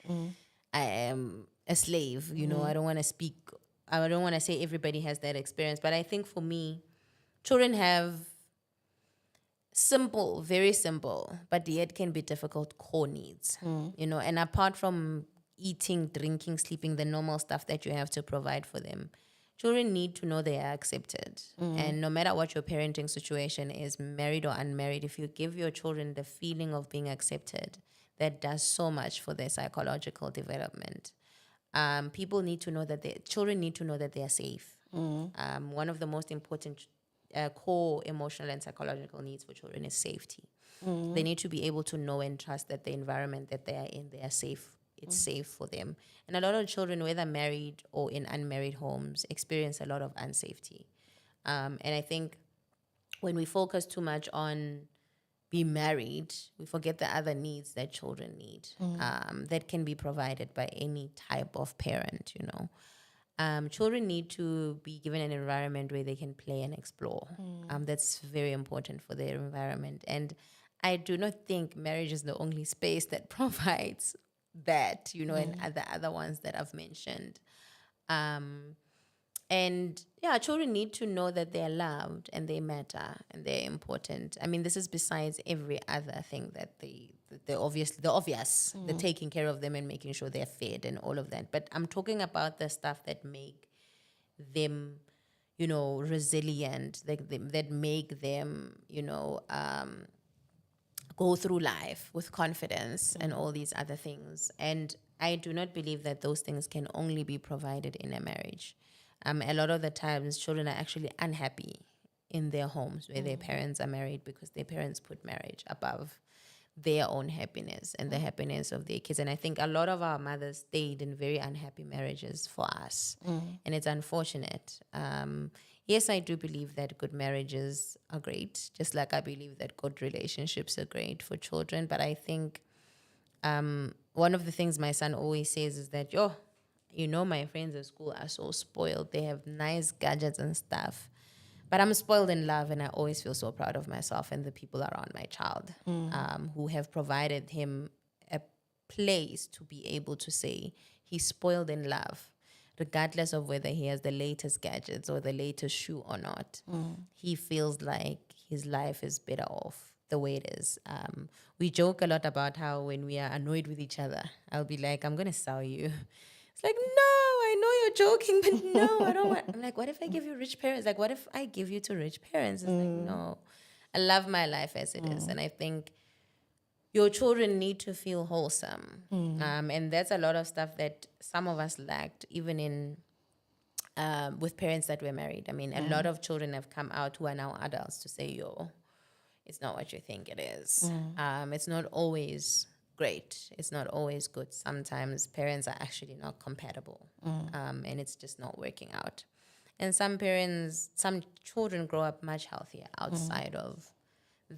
I am a slave. You know, I don't want to speak, I don't want to say everybody has that experience. But I think for me, children have simple, very simple, but yet can be difficult core needs, you know, and apart from eating, drinking, sleeping, the normal stuff that you have to provide for them, children need to know they are accepted. And no matter what your parenting situation is, married or unmarried, if you give your children the feeling of being accepted, that does so much for their psychological development. People need to know that children need to know that they are safe. One of the most important core emotional and psychological needs for children is safety. They need to be able to know and trust that the environment that they are in, they are safe. It's safe for them. And a lot of children, whether married or in unmarried homes, experience a lot of unsafety. And I think when we focus too much on be married, we forget the other needs that children need, that can be provided by any type of parent, you know. Children need to be given an environment where they can play and explore. That's very important for their environment. And I do not think marriage is the only space that provides that, you know, and other ones that I've mentioned. And yeah, children need to know that they're loved and they matter and they're important. I mean, this is besides every other thing that the obvious, the taking care of them and making sure they're fed and all of that. But I'm talking about the stuff that make them, you know, resilient, that make them, you know, go through life with confidence and all these other things. And I do not believe that those things can only be provided in a marriage. A lot of the times, children are actually unhappy in their homes where their parents are married because their parents put marriage above their own happiness and the happiness of their kids. And I think a lot of our mothers stayed in very unhappy marriages for us. And it's unfortunate. Yes, I do believe that good marriages are great, just like I believe that good relationships are great for children. But I think one of the things my son always says is that, you know, my friends at school are so spoiled. They have nice gadgets and stuff. But I'm spoiled in love, and I always feel so proud of myself and the people around my child who have provided him a place to be able to say he's spoiled in love, regardless of whether he has the latest gadgets or the latest shoe or not. He feels like his life is better off the way it is. We joke a lot about how when we are annoyed with each other, I'll be like, I'm going to sell you. It's like, no, I know you're joking, but no, I don't want. I'm like, what if I give you rich parents? Like, what if I give you to rich parents? It's like, no, I love my life as it is. And I think your children need to feel wholesome. And that's a lot of stuff that some of us lacked, even in with parents that were married. I mean, a lot of children have come out who are now adults to say, it's not what you think it is. It's not always great. It's not always good. Sometimes parents are actually not compatible, and it's just not working out. And some children grow up much healthier outside of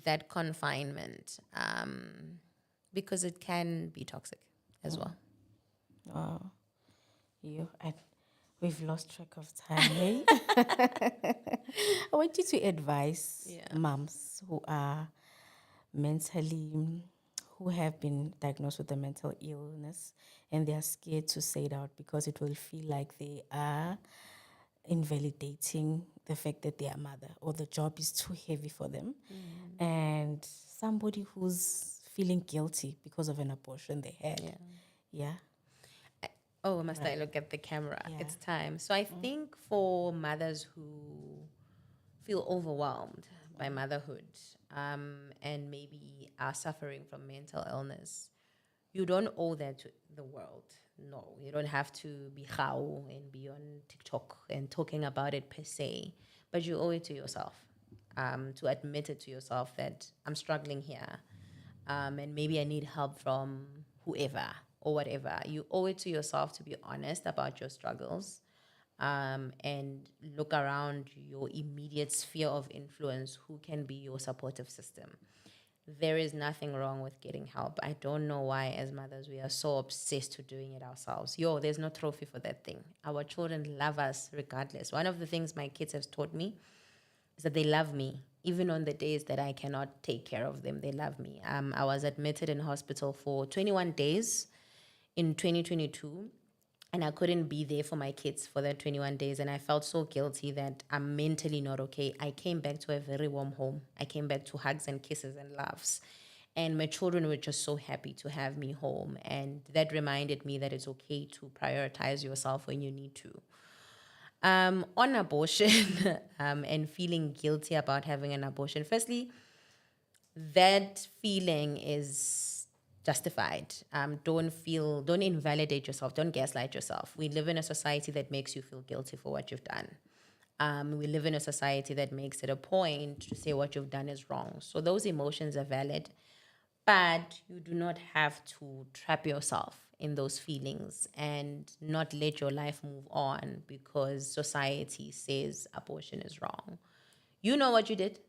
that confinement, because it can be toxic as well. Oh, we've lost track of time, hey? I want you to advise moms who have been diagnosed with a mental illness and they are scared to say it out because it will feel like they are invalidating the fact that they are a mother or the job is too heavy for them. And somebody who's feeling guilty because of an abortion they had. Must I look at the camera? It's time. So I think for mothers who feel overwhelmed by motherhood, and maybe are suffering from mental illness, you don't owe that to the world. No, you don't have to be how and be on TikTok and talking about it per se, but you owe it to yourself, to admit it to yourself that I'm struggling here, and maybe I need help from whoever or whatever. You owe it to yourself to be honest about your struggles, and look around your immediate sphere of influence who can be your supportive system. There is nothing wrong with getting help. I don't know why, as mothers, we are so obsessed to doing it ourselves. There's no trophy for that thing. Our children love us regardless. One of the things my kids have taught me is that they love me. Even on the days that I cannot take care of them, they love me. I was admitted in hospital for 21 days in 2022. And I couldn't be there for my kids for that 21 days. And I felt so guilty that I'm mentally not okay. I came back to a very warm home. I came back to hugs and kisses and laughs. And my children were just so happy to have me home. And that reminded me that it's okay to prioritize yourself when you need to. On abortion and feeling guilty about having an abortion. Firstly, that feeling is justified. Don't invalidate yourself. Don't gaslight yourself. We live in a society that makes you feel guilty for what you've done. We live in a society that makes it a point to say what you've done is wrong. So those emotions are valid, but you do not have to trap yourself in those feelings and not let your life move on because society says abortion is wrong. You know what you did.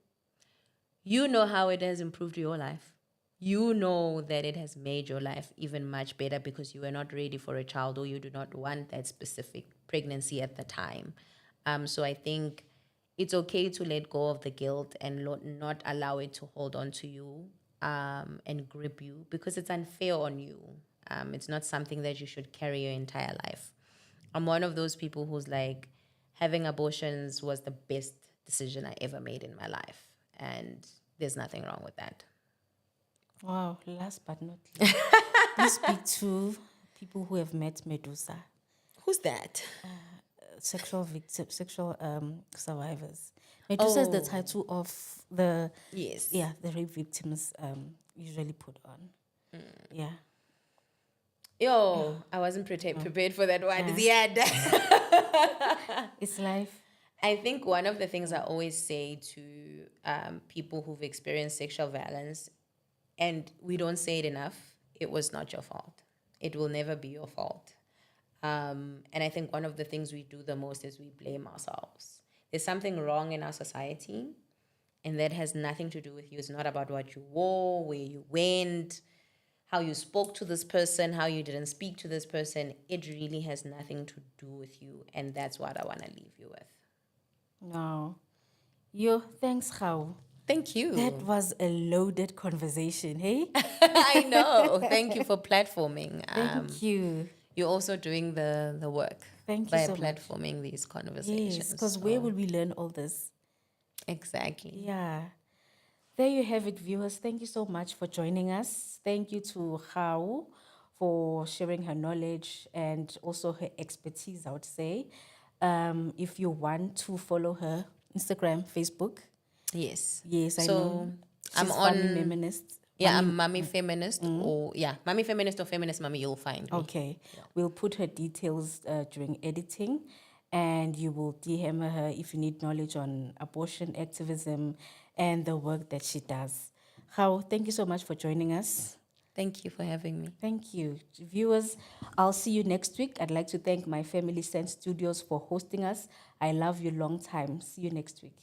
You know how it has improved your life. You know that it has made your life even much better because you were not ready for a child or you do not want that specific pregnancy at the time. So I think it's okay to let go of the guilt and not allow it to hold on to you and grip you because it's unfair on you. It's not something that you should carry your entire life. I'm one of those people who's like, having abortions was the best decision I ever made in my life. And there's nothing wrong with that. Wow, last but not least, please speak to people who have met Medusa. Who's that? Sexual survivors. Medusa is the title of the the rape victims usually put on. I wasn't prepared for that one. It's life. I think one of the things I always say to people who've experienced sexual violence, and we don't say it enough, it was not your fault. It will never be your fault. And I think one of the things we do the most is we blame ourselves. There's something wrong in our society, and that has nothing to do with you. It's not about what you wore, where you went, how you spoke to this person, how you didn't speak to this person. It really has nothing to do with you, and that's what I want to leave you with. No. Thanks, Gao. Thank you. That was a loaded conversation, hey? I know. Thank you for platforming. Thank you. You're also doing the work. Thank you by so platforming much. These conversations. Yes, because where would we learn all this? Exactly. Yeah. There you have it, viewers. Thank you so much for joining us. Thank you to Gao for sharing her knowledge and also her expertise, I would say. If you want to follow her Instagram, Facebook. Yes. Yes, I know. I'm on feminist. I'm Mommy Feminist Mommy Feminist or Feminist Mommy, you'll find me. Okay. Yeah. We'll put her details during editing and you will DM her if you need knowledge on abortion activism and the work that she does. Gao, thank you so much for joining us. Thank you for having me. Thank you. Viewers, I'll see you next week. I'd like to thank my Family Sense Studios for hosting us. I love you long time. See you next week.